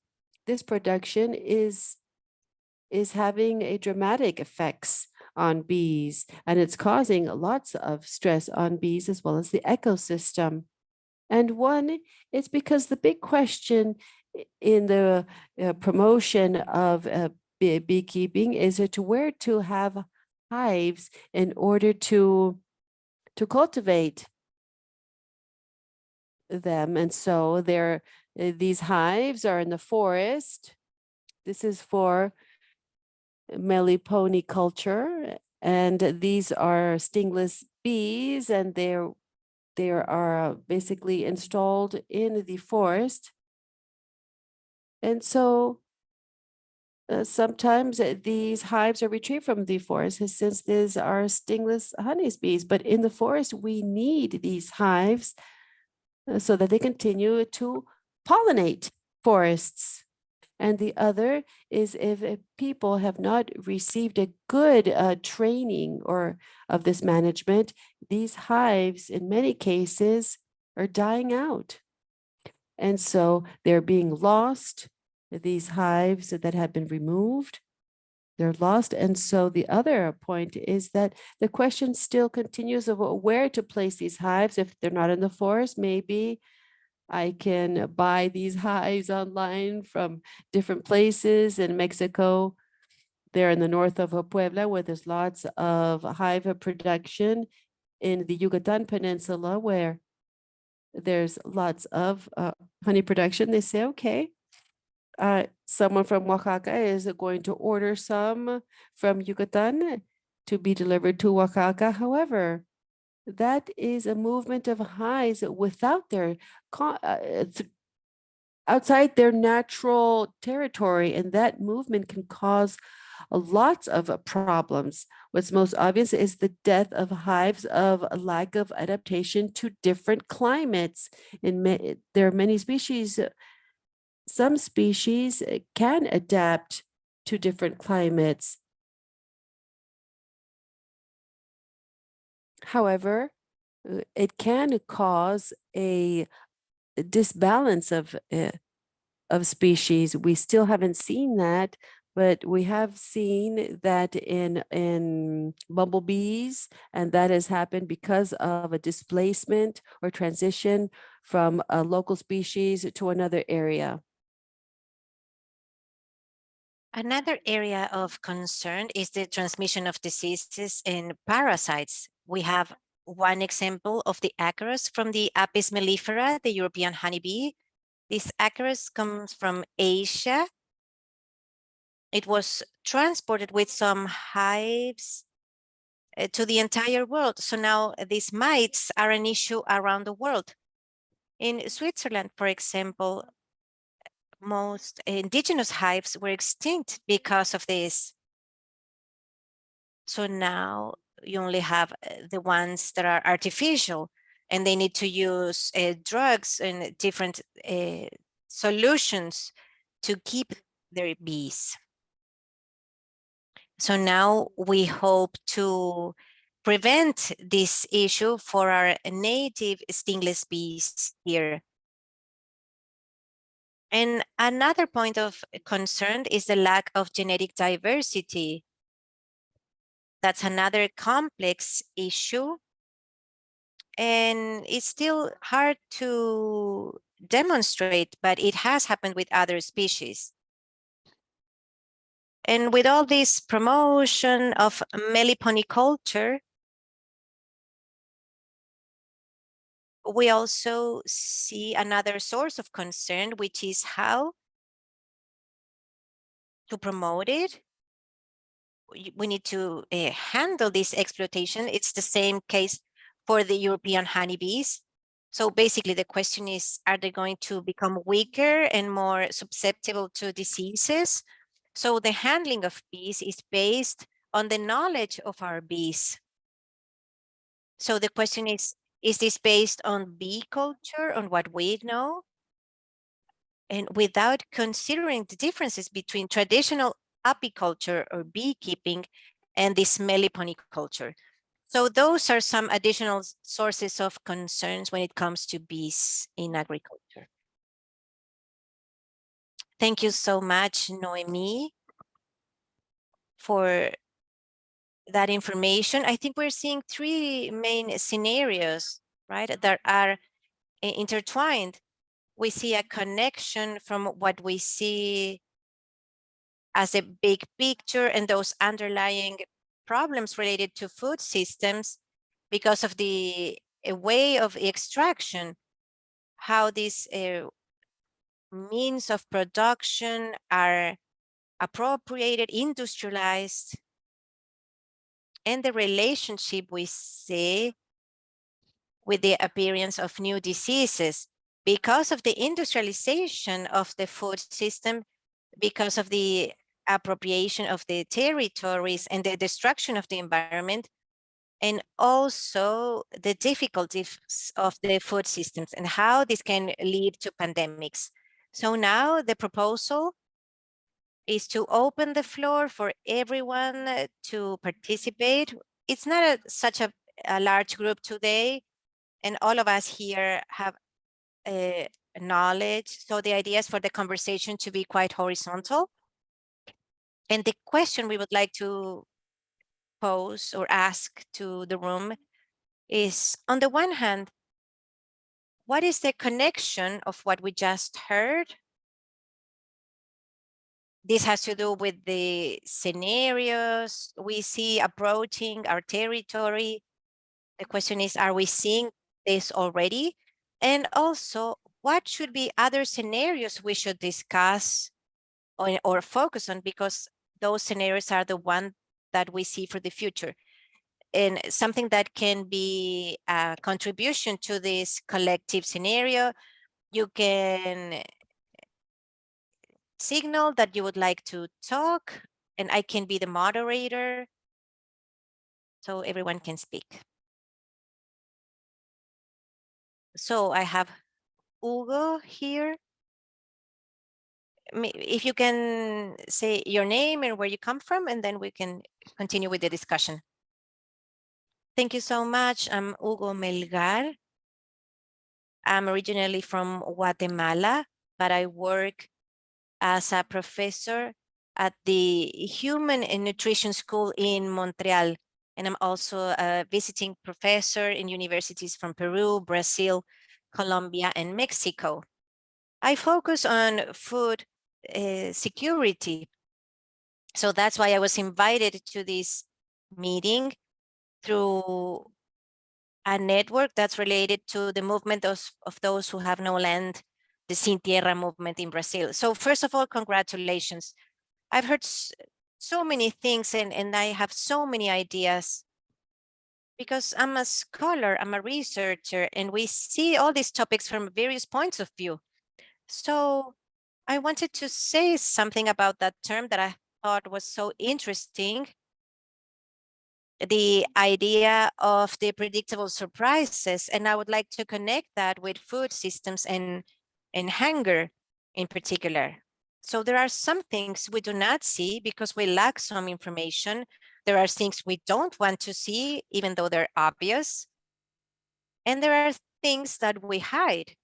[SPEAKER 6] production is having a dramatic effects on bees, and it's causing lots of stress on bees as well as the ecosystem. And one is because the big question in the promotion of beekeeping is to where to have hives in order to cultivate them. And so these hives are in the forest. This is for Melipony culture, and these are stingless bees, and they are basically installed in the forest. And so sometimes these hives are retrieved from the forest since these are stingless honeybees. But in the forest, we need these hives so that they continue to pollinate forests. And the other is if people have not received a good training or of this management, these hives in many cases are dying out. And so they're being lost. These hives that have been removed, they're lost. And so the other point is that the question still continues of where to place these hives. If they're not in the forest, maybe I can buy these hives online from different places in Mexico. They're in the north of Puebla, where there's lots of hive production. In the Yucatan Peninsula, where there's lots of honey production, they say, okay, someone from Oaxaca is going to order some from Yucatan to be delivered to Oaxaca. However, that is a movement of hives without their outside their natural territory, and that movement can cause lots of problems. What's most obvious is the death of hives of a lack of adaptation to different climates. There are many species. Some species can adapt to different climates. However, it can cause a disbalance of species. We still haven't seen that, but we have seen that in bumblebees, and that has happened because of a displacement or transition from a local species to another area.
[SPEAKER 2] Another area of concern is the transmission of diseases and parasites. We have one example of the acarus from the Apis mellifera, the European honeybee. This acarus comes from Asia. It was transported with some hives to the entire world. So now these mites are an issue around the world. In Switzerland, for example, most indigenous hives were extinct because of this. So now you only have the ones that are artificial, and they need to use drugs and different solutions to keep their bees. So now we hope to prevent this issue for our native stingless bees here. And another point of concern is the lack of genetic diversity. That's another complex issue. And it's still hard to demonstrate, but it has happened with other species. And with all this promotion of meliponiculture, we also see another source of concern, which is how to promote it. We need to handle this exploitation. It's the same case for the European honeybees. So basically the question is, are they going to become weaker and more susceptible to diseases? So the handling of bees is based on the knowledge of our bees. So the question is this based on bee culture, on what we know? And without considering the differences between traditional apiculture or beekeeping and this meliponiculture. So those are some additional sources of concerns when it comes to bees in agriculture. Thank you so much, Noemi, for that information. I think we're seeing three main scenarios, right, that are intertwined. We see a connection from what we see as a big picture and those underlying problems related to food systems because of the way of extraction, how these means of production are appropriated, industrialized, and the relationship we see with the appearance of new diseases because of the industrialization of the food system, because of the appropriation of the territories and the destruction of the environment, and also the difficulties of the food systems and how this can lead to pandemics. So now the proposal is to open the floor for everyone to participate. It's not such a large group today, and all of us here have knowledge. So the idea is for the conversation to be quite horizontal. And the question we would like to pose or ask to the room is, on the one hand, what is the connection of what we just heard? This has to do with the scenarios we see approaching our territory. The question is, are we seeing this already? And also, what should be other scenarios we should discuss or focus on, because those scenarios are the one that we see for the future. And something that can be a contribution to this collective scenario, you can signal that you would like to talk, and I can be the moderator so everyone can speak. So I have Hugo here. If you can say your name and where you come from, and then we can continue with the discussion. Thank you so much. I'm Hugo Melgar. I'm originally from Guatemala, but I work as a professor at the Human and Nutrition School in Montreal. And I'm also a visiting professor in universities from Peru, Brazil, Colombia, and Mexico. I focus on food security. So that's why I was invited to this meeting through a network that's related to the movement of those who have no land, the Sin Tierra movement in Brazil. So first of all, congratulations. I've heard so many things and I have so many ideas because I'm a scholar, I'm a researcher, and we see all these topics from various points of view. So I wanted to say something about that term that I thought was so interesting. The idea of the predictable surprises, and I would like to connect that with food systems and hunger in particular. So there are some things we do not see because we lack some information. There are things we don't want to see, even though they're obvious. And there are things that we hide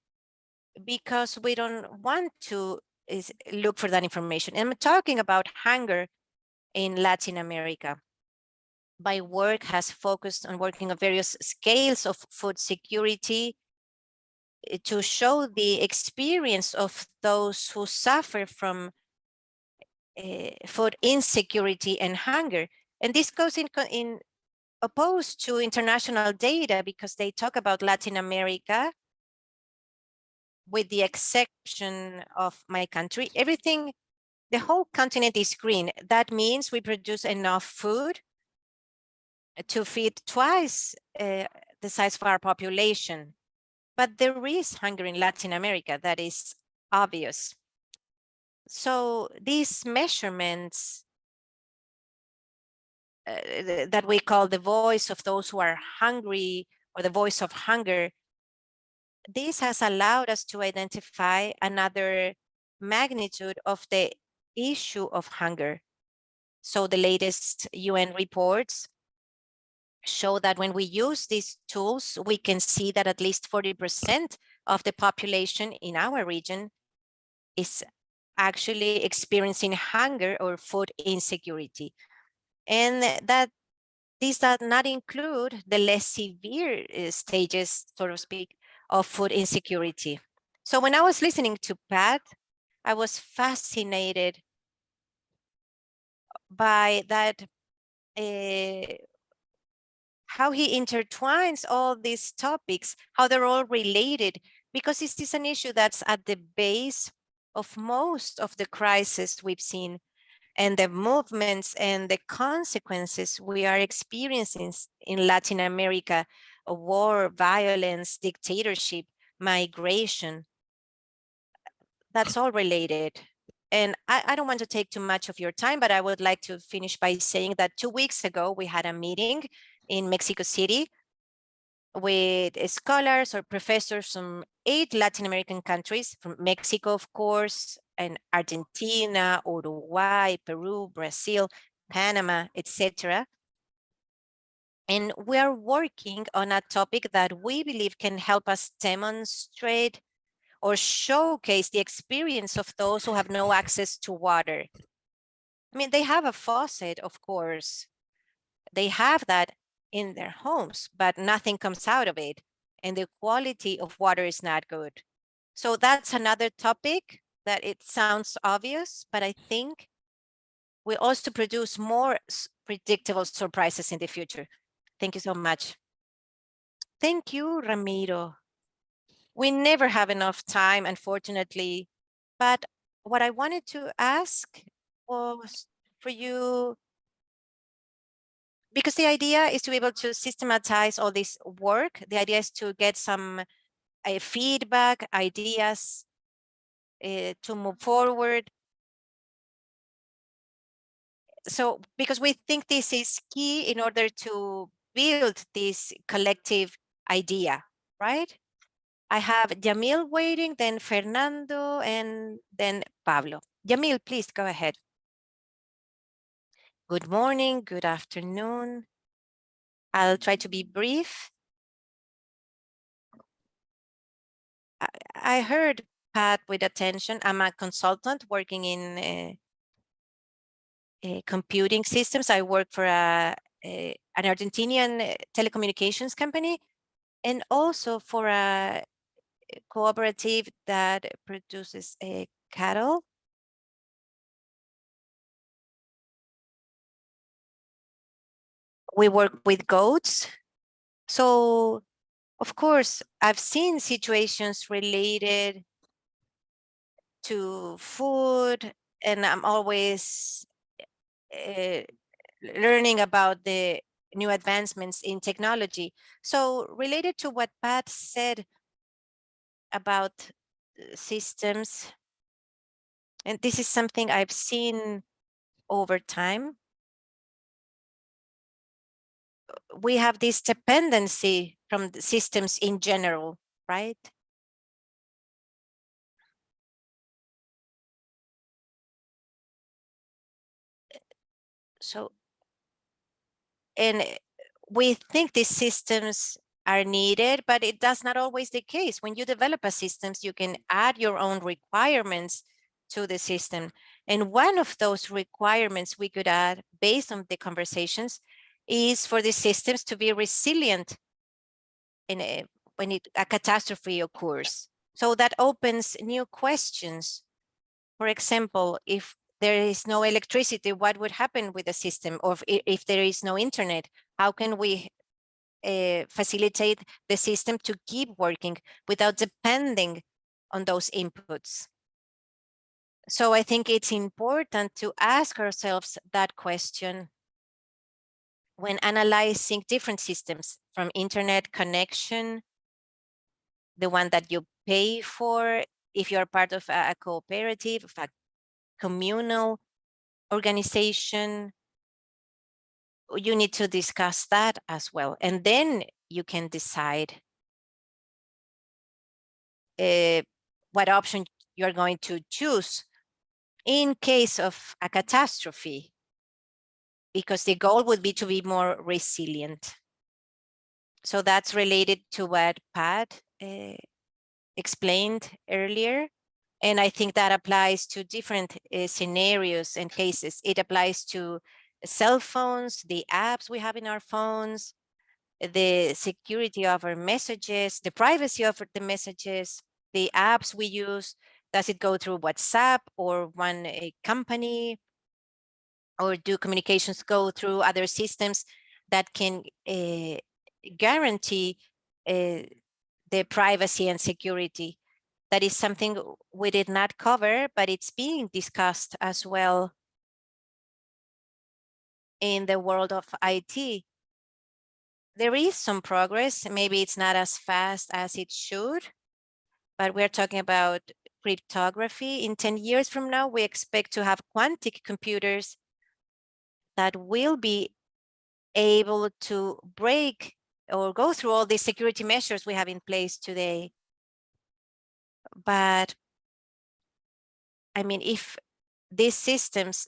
[SPEAKER 2] because we don't want to look for that information. And I'm talking about hunger in Latin America. My work has focused on working on various scales of food security to show the experience of those who suffer from food insecurity and hunger. And this goes in opposed to international data because they talk about Latin America, with the exception of my country. Everything, the whole continent is green. That means we produce enough food to feed twice the size of our population. But there is hunger in Latin America, that is obvious. So these measurements that we call the voice of those who are hungry, or the voice of hunger, this has allowed us to identify another magnitude of the issue of hunger. So the latest UN reports show that when we use these tools, we can see that at least 40% of the population in our region is actually experiencing hunger or food insecurity. And that these does not include the less severe stages, so to speak, of food insecurity. So when I was listening to Pat, I was fascinated by that, how he intertwines all these topics, how they're all related, because this is an issue that's at the base of most of the crises we've seen, and the movements and the consequences we are experiencing in Latin America: war, violence, dictatorship, migration. That's all related. And I don't want to take too much of your time, but I would like to finish by saying that 2 weeks ago, we had a meeting in Mexico City with scholars or professors from 8 Latin American countries, from Mexico, of course, and Argentina, Uruguay, Peru, Brazil, Panama, etc. And we are working on a topic that we believe can help us demonstrate or showcase the experience of those who have no access to water. I mean, they have a faucet, of course. They have that in their homes, but nothing comes out of it. And the quality of water is not good. So that's another topic that it sounds obvious, but I think we also produce more predictable surprises in the future. Thank you so much. Thank you, Ramiro. We never have enough time, unfortunately, but what I wanted to ask was for you, because the idea is to be able to systematize all this work. The idea is to get some feedback, ideas to move forward. So, because we think this is key in order to build this collective idea, right? I have Jamil waiting, then Fernando, and then Pablo. Jamil, please go ahead. Good morning, good afternoon. I'll try to be brief. I heard Pat with attention. I'm a consultant working in computing systems. I work for an Argentinian telecommunications company, and also for a cooperative that produces cattle. We work with goats. So, of course, I've seen situations related to food, and I'm always learning about the new advancements in technology. So related to what Pat said about systems, and this is something I've seen over time, we have this dependency from the systems in general, right? So, and we think these systems are needed, but it does not always the case. When you develop a systems, you can add your own requirements to the system. And one of those requirements we could add based on the conversations is for the systems to be resilient in when a catastrophe occurs. So that opens new questions. For example, if there is no electricity, what would happen with the system? Or if there is no internet, how can we facilitate the system to keep working without depending on those inputs? So I think it's important to ask ourselves that question when analyzing different systems, from internet connection, the one that you pay for, if you're part of a cooperative, of a communal organization, you need to discuss that as well. And then you can decide what option you're going to choose in case of a catastrophe, because the goal would be to be more resilient. So that's related to what Pat explained earlier. And I think that applies to different scenarios and cases. It applies to cell phones, the apps we have in our phones, the security of our messages, the privacy of the messages, the apps we use. Does it go through WhatsApp or one company? Or do communications go through other systems that can guarantee the privacy and security? That is something we did not cover, but it's being discussed as well in the world of IT. There is some progress. Maybe it's not as fast as it should, but we're talking about cryptography. In 10 years from now, we expect to have quantum computers that will be able to break or go through all the security measures we have in place today. But I mean, if these systems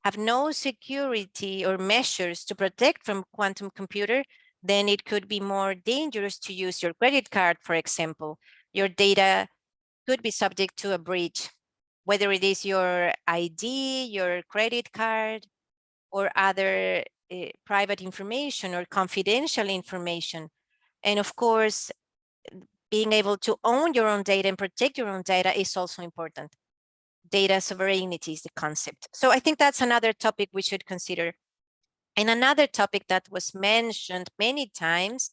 [SPEAKER 2] have no security or measures to protect from quantum computer, then it could be more dangerous to use your credit card, for example. Your data could be subject to a breach, whether it is your ID, your credit card, or other private information or confidential information. And of course, being able to own your own data and protect your own data is also important. Data sovereignty is the concept. So I think that's another topic we should consider. And another topic that was mentioned many times,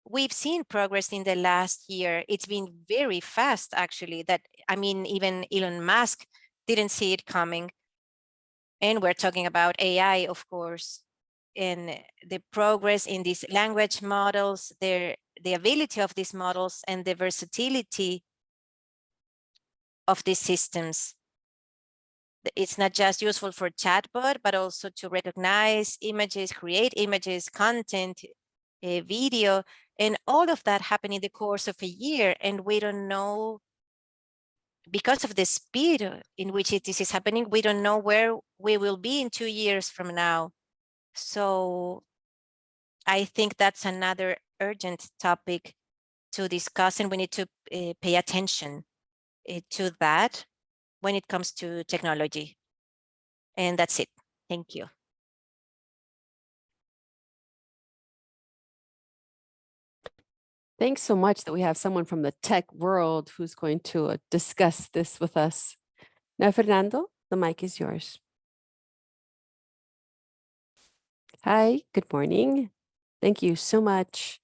[SPEAKER 2] we've seen progress in the last year. It's been very fast, actually, that, I mean, even Elon Musk didn't see it coming. And we're talking about AI, of course, and the progress in these language models, the ability of these models and the versatility of these systems. It's not just useful for chatbot, but also to recognize images, create images, content, video, and all of that happen in the course of a year. And we don't know, because of the speed in which this is happening, we don't know where we will be in 2 years from now. So I think that's another urgent topic to discuss, and we need to pay attention to that when it comes to technology. And that's it. Thank you.
[SPEAKER 6] Thanks so much that we have someone from the tech world who's going to discuss this with us. Now, Fernando, the mic is yours. Hi, good morning. Thank you so much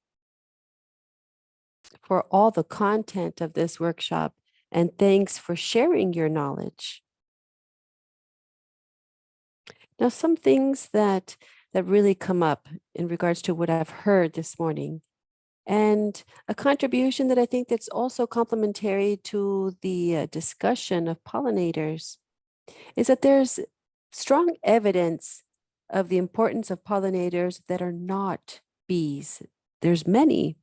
[SPEAKER 6] for all the content of this workshop, and thanks for sharing your knowledge. Now, some things that really come up in regards to what I've heard this morning, And a contribution that I think that's also complementary to the discussion of pollinators is that there's strong evidence of the importance of pollinators that are not bees. There's many.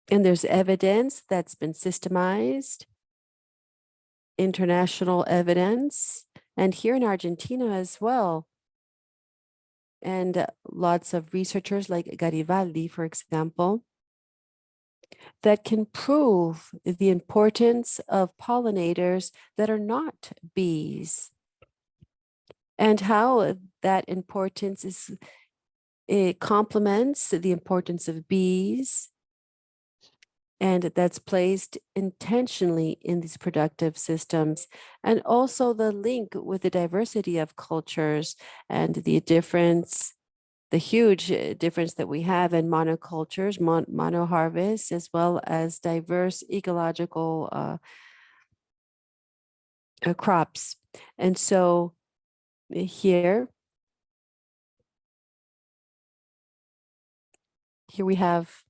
[SPEAKER 6] And there's evidence that's been systemized, international evidence, and here in Argentina as well. And lots of researchers like Garibaldi, for example, that can prove the importance of pollinators that are not bees and how that importance is, it complements the importance of bees, and that's placed intentionally in these productive systems, and also the link with the diversity of cultures and the difference, the huge difference that we have in monocultures, mono harvests, as well as diverse ecological crops. And so here we have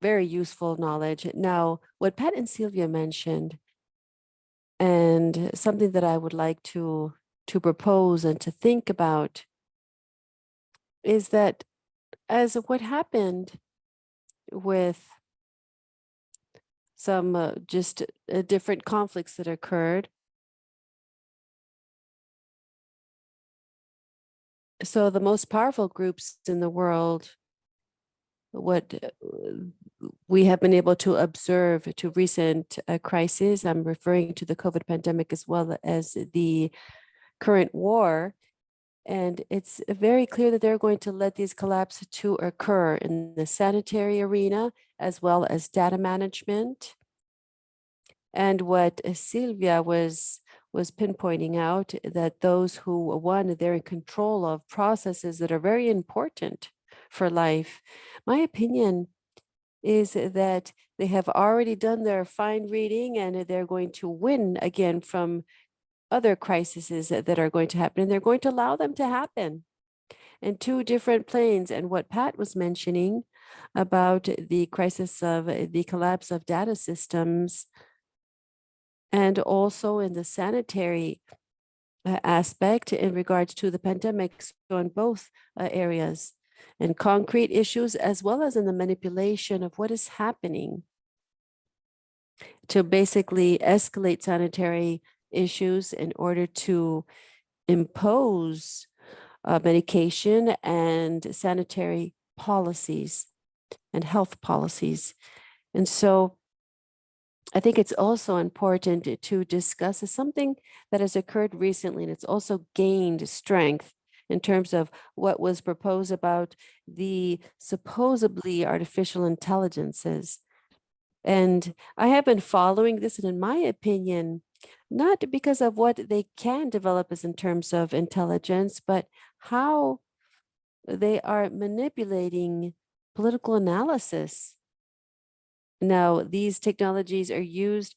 [SPEAKER 6] very useful knowledge. Now, what Pat and Sylvia mentioned, and something that I would like to propose and to think about, is that as of what happened with some just different conflicts that occurred. So the most powerful groups in the world, what we have been able to observe to recent crises, I'm referring to the COVID pandemic as well as the current war. And it's very clear that they're going to let these collapse to occur in the sanitary arena, as well as data management. And what Sylvia was pinpointing out, that those who, one, they're in control of processes that are very important for life. My opinion is that they have already done their fine reading and they're going to win again from other crises that are going to happen, and they're going to allow them to happen in two different planes. And what Pat was mentioning about the crisis of the collapse of data systems, and also in the sanitary aspect in regards to the pandemic, so in both areas, and concrete issues, as well as in the manipulation of what is happening to basically escalate sanitary issues in order to impose medication and sanitary policies and health policies. And so I think it's also important to discuss something that has occurred recently, and it's also gained strength in terms of what was proposed about the supposedly artificial intelligences. And I have been following this, and in my opinion, not because of what they can develop as in terms of intelligence, but how they are manipulating political analysis. Now, these technologies are used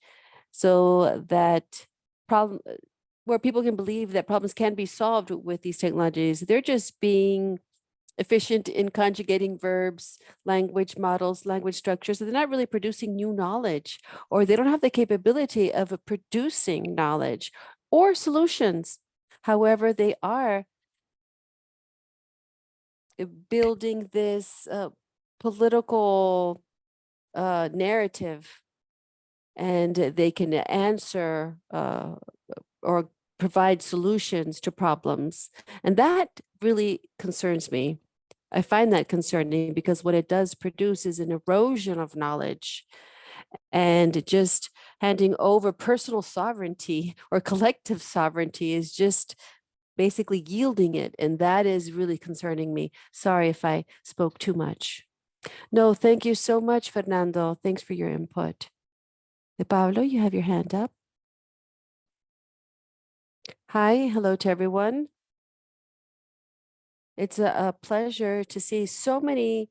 [SPEAKER 6] so that where people can believe that problems can be solved with these technologies. They're just being efficient in conjugating verbs, language models, language structures. So they're not really producing new knowledge, or they don't have the capability of producing knowledge or solutions. However, they are building this political narrative, and they can answer or provide solutions to problems. And that really concerns me. I find that concerning because what it does produce is an erosion of knowledge, and just handing over personal sovereignty or collective sovereignty is just basically yielding it. And that is really concerning me. Sorry if I spoke too much. No, thank you so much, Fernando. Thanks for your input. Pablo, you have your hand up. Hi, hello to everyone. It's a pleasure to see so many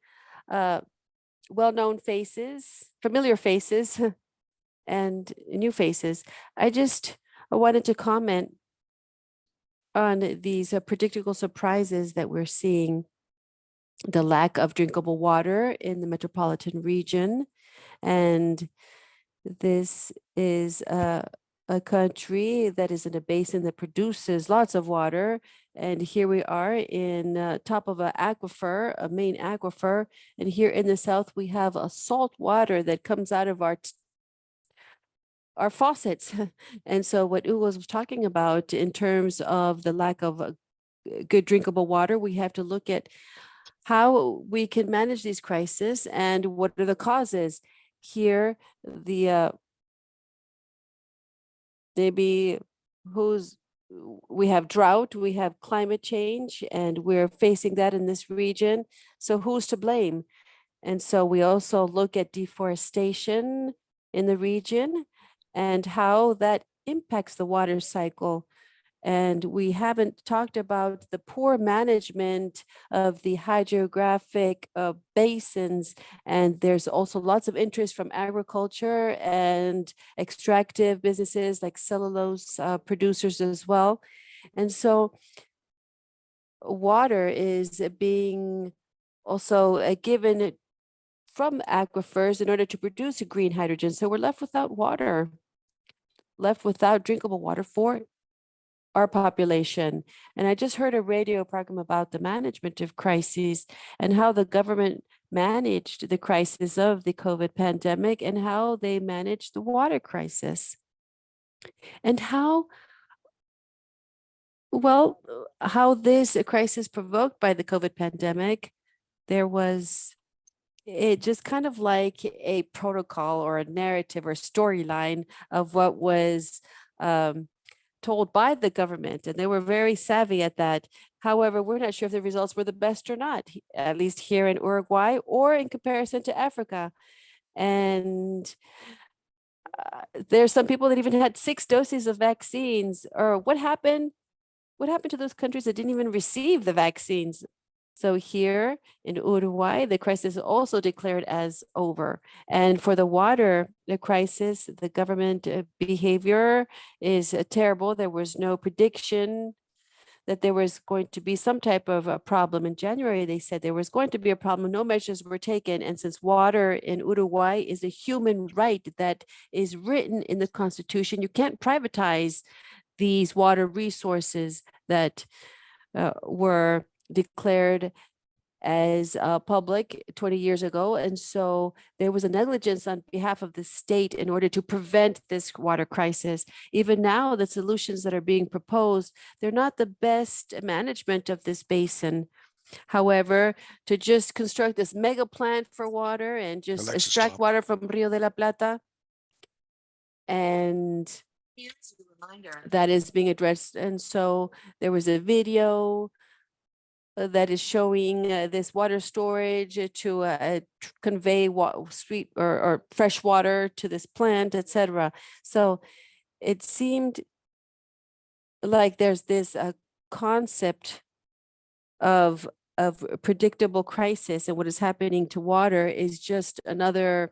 [SPEAKER 6] well-known faces, familiar faces, and new faces. I wanted to comment on these predictable surprises that we're seeing. the lack of drinkable water in the metropolitan region. And this is a country that is in a basin that produces lots of water. And here we are in top of an aquifer, a main aquifer. And here in the south, we have a salt water that comes out of our faucets. And so what Hugo was talking about in terms of the lack of good drinkable water, we have to look at how we can manage these crises and what are the causes. Here, maybe we have drought, we have climate change, and we're facing that in this region. So who's to blame? And so we also look at deforestation in the region and how that impacts the water cycle. And we haven't talked about the poor management of the hydrographic basins. And there's also lots of interest from agriculture and extractive businesses like cellulose producers as well. And so water is being also given from aquifers in order to produce a green hydrogen. So we're left without water, left without drinkable water for our population. And I just heard a radio program about the management of crises and how the government managed the crisis of the COVID pandemic and how they managed the water crisis. And how this crisis provoked by the COVID pandemic, it just kind of like a protocol or a narrative or storyline of what was told by the government, and they were very savvy at that. However, we're not sure if the results were the best or not, at least here in Uruguay or in comparison to Africa. And there's some people that even had 6 doses of vaccines. Or what happened to those countries that didn't even receive the vaccines? So here in Uruguay, the crisis is also declared as over. And for the water crisis, the government behavior is terrible. There was no prediction that there was going to be some type of a problem. In January, they said there was going to be a problem. No measures were taken. And since water in Uruguay is a human right that is written in the Constitution, you can't privatize these water resources that were declared as public 20 years ago. And so there was a negligence on behalf of the state in order to prevent this water crisis. Even now, the solutions that are being proposed, they're not the best management of this basin. However, to just construct this mega plant for water and just
[SPEAKER 5] Alexa,
[SPEAKER 6] extract
[SPEAKER 5] stop.
[SPEAKER 6] water from Rio de la Plata, and that is being addressed. And so there was a video that is showing this water storage to convey sweet or fresh water to this plant, etc. So it seemed like there's this concept of predictable crisis, and what is happening to water is just another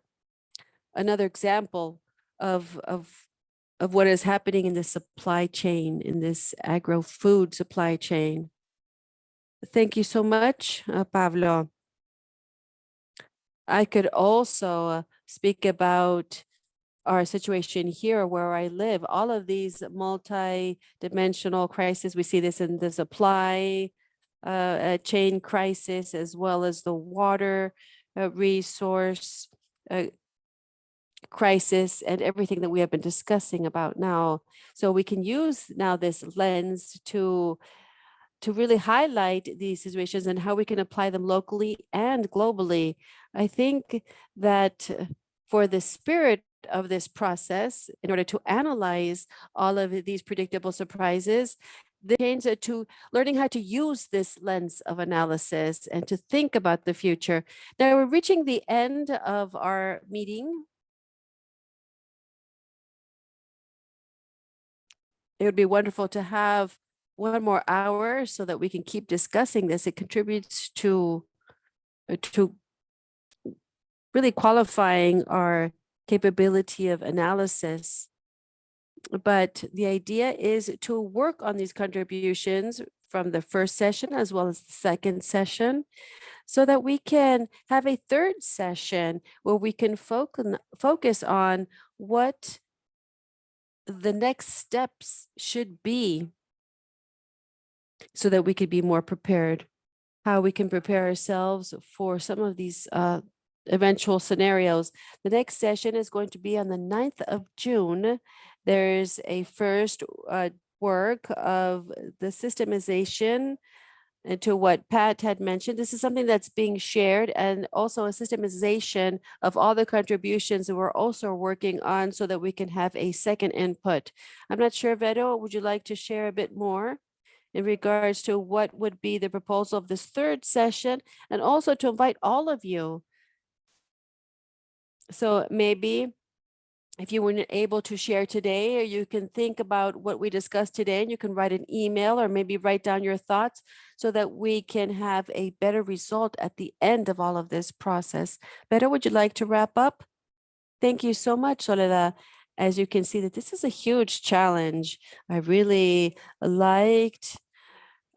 [SPEAKER 6] example of what is happening in the supply chain, in this agro-food supply chain. Thank you so much, Pablo. I could also speak about our situation here where I live. All of these multi-dimensional crises, we see this in the supply chain crisis, as well as the water resource crisis, and everything that we have been discussing about now. So we can use now this lens to really highlight these situations and how we can apply them locally and globally. I think that for the spirit of this process, in order to analyze all of these predictable surprises, the change to learning how to use this lens of analysis and to think about the future. Now we're reaching the end of our meeting. It would be wonderful to have 1 more hour so that we can keep discussing this. It contributes to really qualifying our capability of analysis. But the idea is to work on these contributions from the first session as well as the second session, so that we can have a third session where we can focus on what the next steps should be so that we could be more prepared, how we can prepare ourselves for some of these eventual scenarios. The next session is going to be on the 9th of June. There's a first work of the systemization into what Pat had mentioned. This is something that's being shared, and also a systemization of all the contributions that we're also working on so that we can have a second input. I'm not sure, Vero, would you like to share a bit more in regards to what would be the proposal of this third session, and also to invite all of you? So maybe if you weren't able to share today, or you can think about what we discussed today, and you can write an email or maybe write down your thoughts so that we can have a better result at the end of all of this process. Beto, would you like to wrap up? Thank you so much, Soledad. As you can see, that this is a huge challenge. I really liked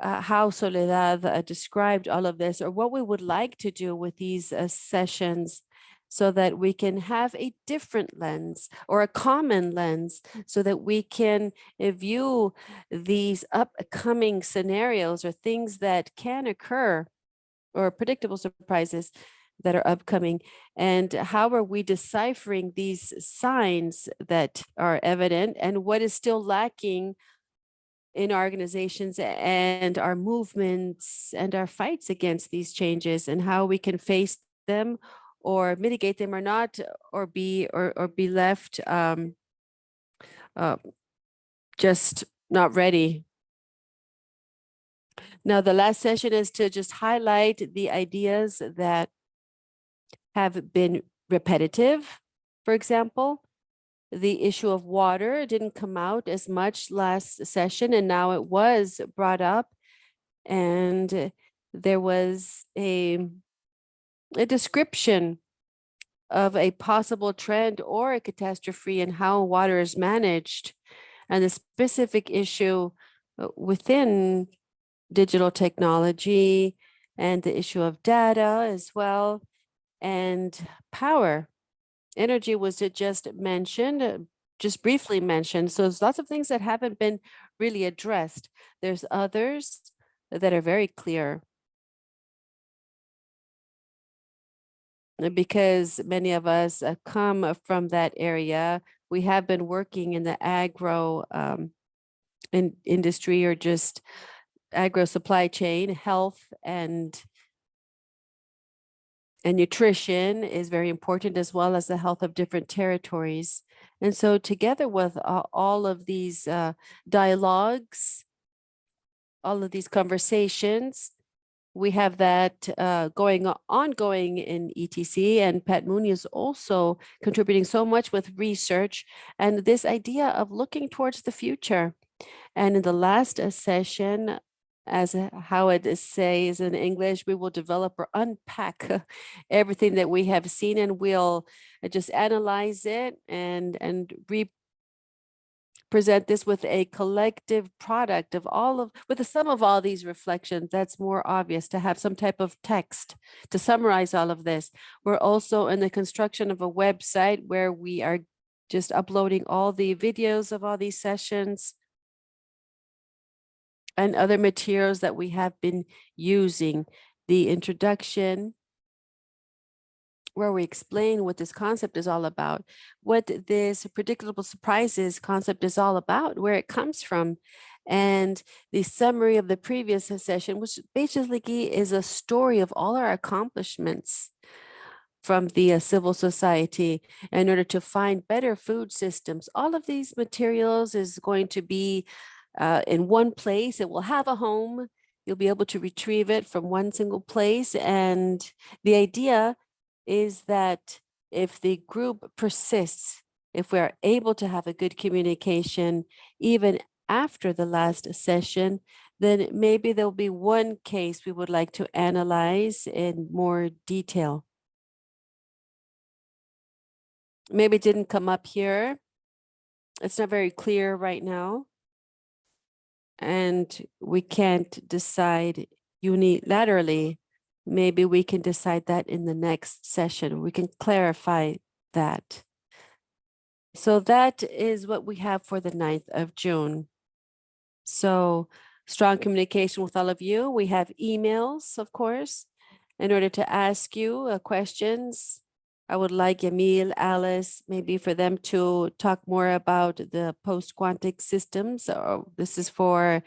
[SPEAKER 6] how Soledad described all of this, or what we would like to do with these sessions, so that we can have a different lens or a common lens, so that we can view these upcoming scenarios or things that can occur, or predictable surprises that are upcoming. And how are we deciphering these signs that are evident, and what is still lacking in our organizations and our movements and our fights against these changes, and how we can face them or mitigate them or not, or be left just not ready. Now, the last session is to just highlight the ideas that have been repetitive. For example, the issue of water didn't come out as much last session, and now it was brought up, and there was a description of a possible trend or a catastrophe and how water is managed, and the specific issue within digital technology, and the issue of data as well, and power. Energy was just mentioned, just briefly mentioned. So there's lots of things that haven't been really addressed. There's others that are very clear, because many of us come from that area. We have been working in the agro industry, or just agro supply chain. Health and nutrition is very important, as well as the health of different territories. And so together with all of these dialogues, all of these conversations, we have that ongoing in ETC, and Pat Mooney is also contributing so much with research and this idea of looking towards the future. And in the last session, as how it says in English, we will develop or unpack everything that we have seen, and we'll just analyze it and present this with a collective product of with the sum of all these reflections. That's more obvious, to have some type of text to summarize all of this. We're also in the construction of a website where we are just uploading all the videos of all these sessions and other materials that we have been using. The introduction, where we explain what this concept is all about, what this predictable surprises concept is all about, where it comes from, and the summary of the previous session, which basically is a story of all our accomplishments from the civil society in order to find better food systems. All of these materials is going to be in one place. It will have a home. You'll be able to retrieve it from one single place. And the idea is that if the group persists, if we're able to have a good communication, even after the last session, then maybe there'll be one case we would like to analyze in more detail. Maybe it didn't come up here. It's not very clear right now. and we can't decide unilaterally, maybe we can decide that in the next session. We can clarify that. So that is what we have for the 9th of June. So strong communication with all of you. We have emails, of course, in order to ask you questions. I would like Emil, Alice, maybe for them to talk more about the post-quantic systems. This is for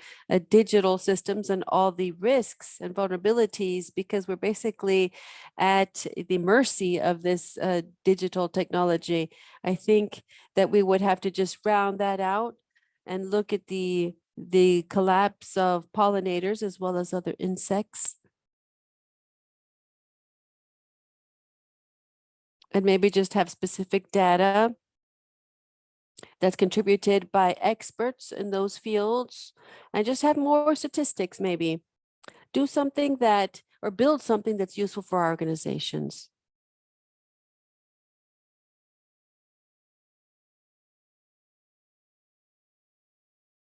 [SPEAKER 6] digital systems and all the risks and vulnerabilities, because we're basically at the mercy of this digital technology. I think that we would have to just round that out and look at the collapse of pollinators as well as other insects. And maybe just have specific data that's contributed by experts in those fields, and just have more statistics maybe. Do something that, or build something that's useful for our organizations.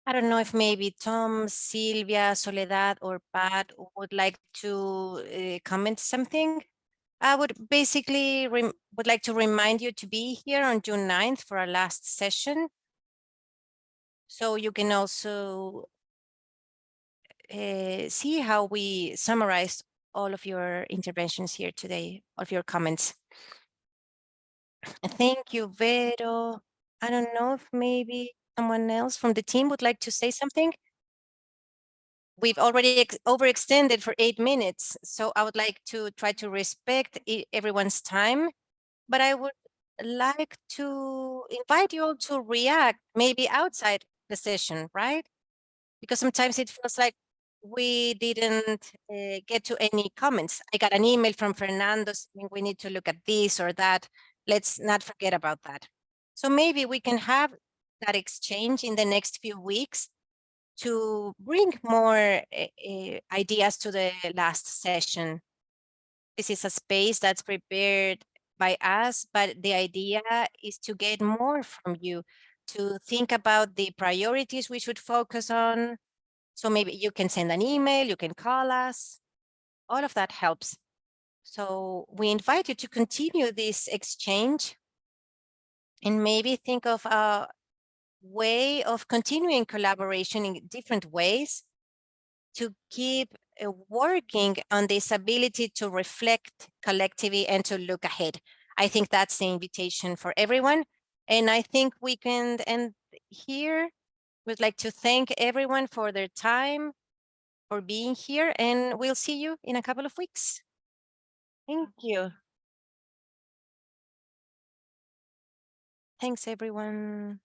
[SPEAKER 2] I don't know if maybe Tom, Silvia, Soledad, or Pat would like to comment something. I would basically would like to remind you to be here on June 9th for our last session. So you can also see how we summarized all of your interventions here today, all of your comments. Thank you, Vero. I don't know if maybe someone else from the team would like to say something. We've already overextended for 8 minutes, so I would like to try to respect everyone's time, but I would like to invite you all to react maybe outside the session, right? Because sometimes it feels like we didn't get to any comments. I got an email from Fernando saying we need to look at this or that. Let's not forget about that. So maybe we can have that exchange in the next few weeks to bring more ideas to the last session. This is a space that's prepared by us, but the idea is to get more from you, to think about the priorities we should focus on. So maybe you can send an email, you can call us, all of that helps. So we invite you to continue this exchange and maybe think of a way of continuing collaboration in different ways to keep working on this ability to reflect collectively and to look ahead. I think that's the invitation for everyone. And I think we can end here. We'd like to thank everyone for their time, for being here, and we'll see you in a couple of weeks. Thank you. Thanks, everyone.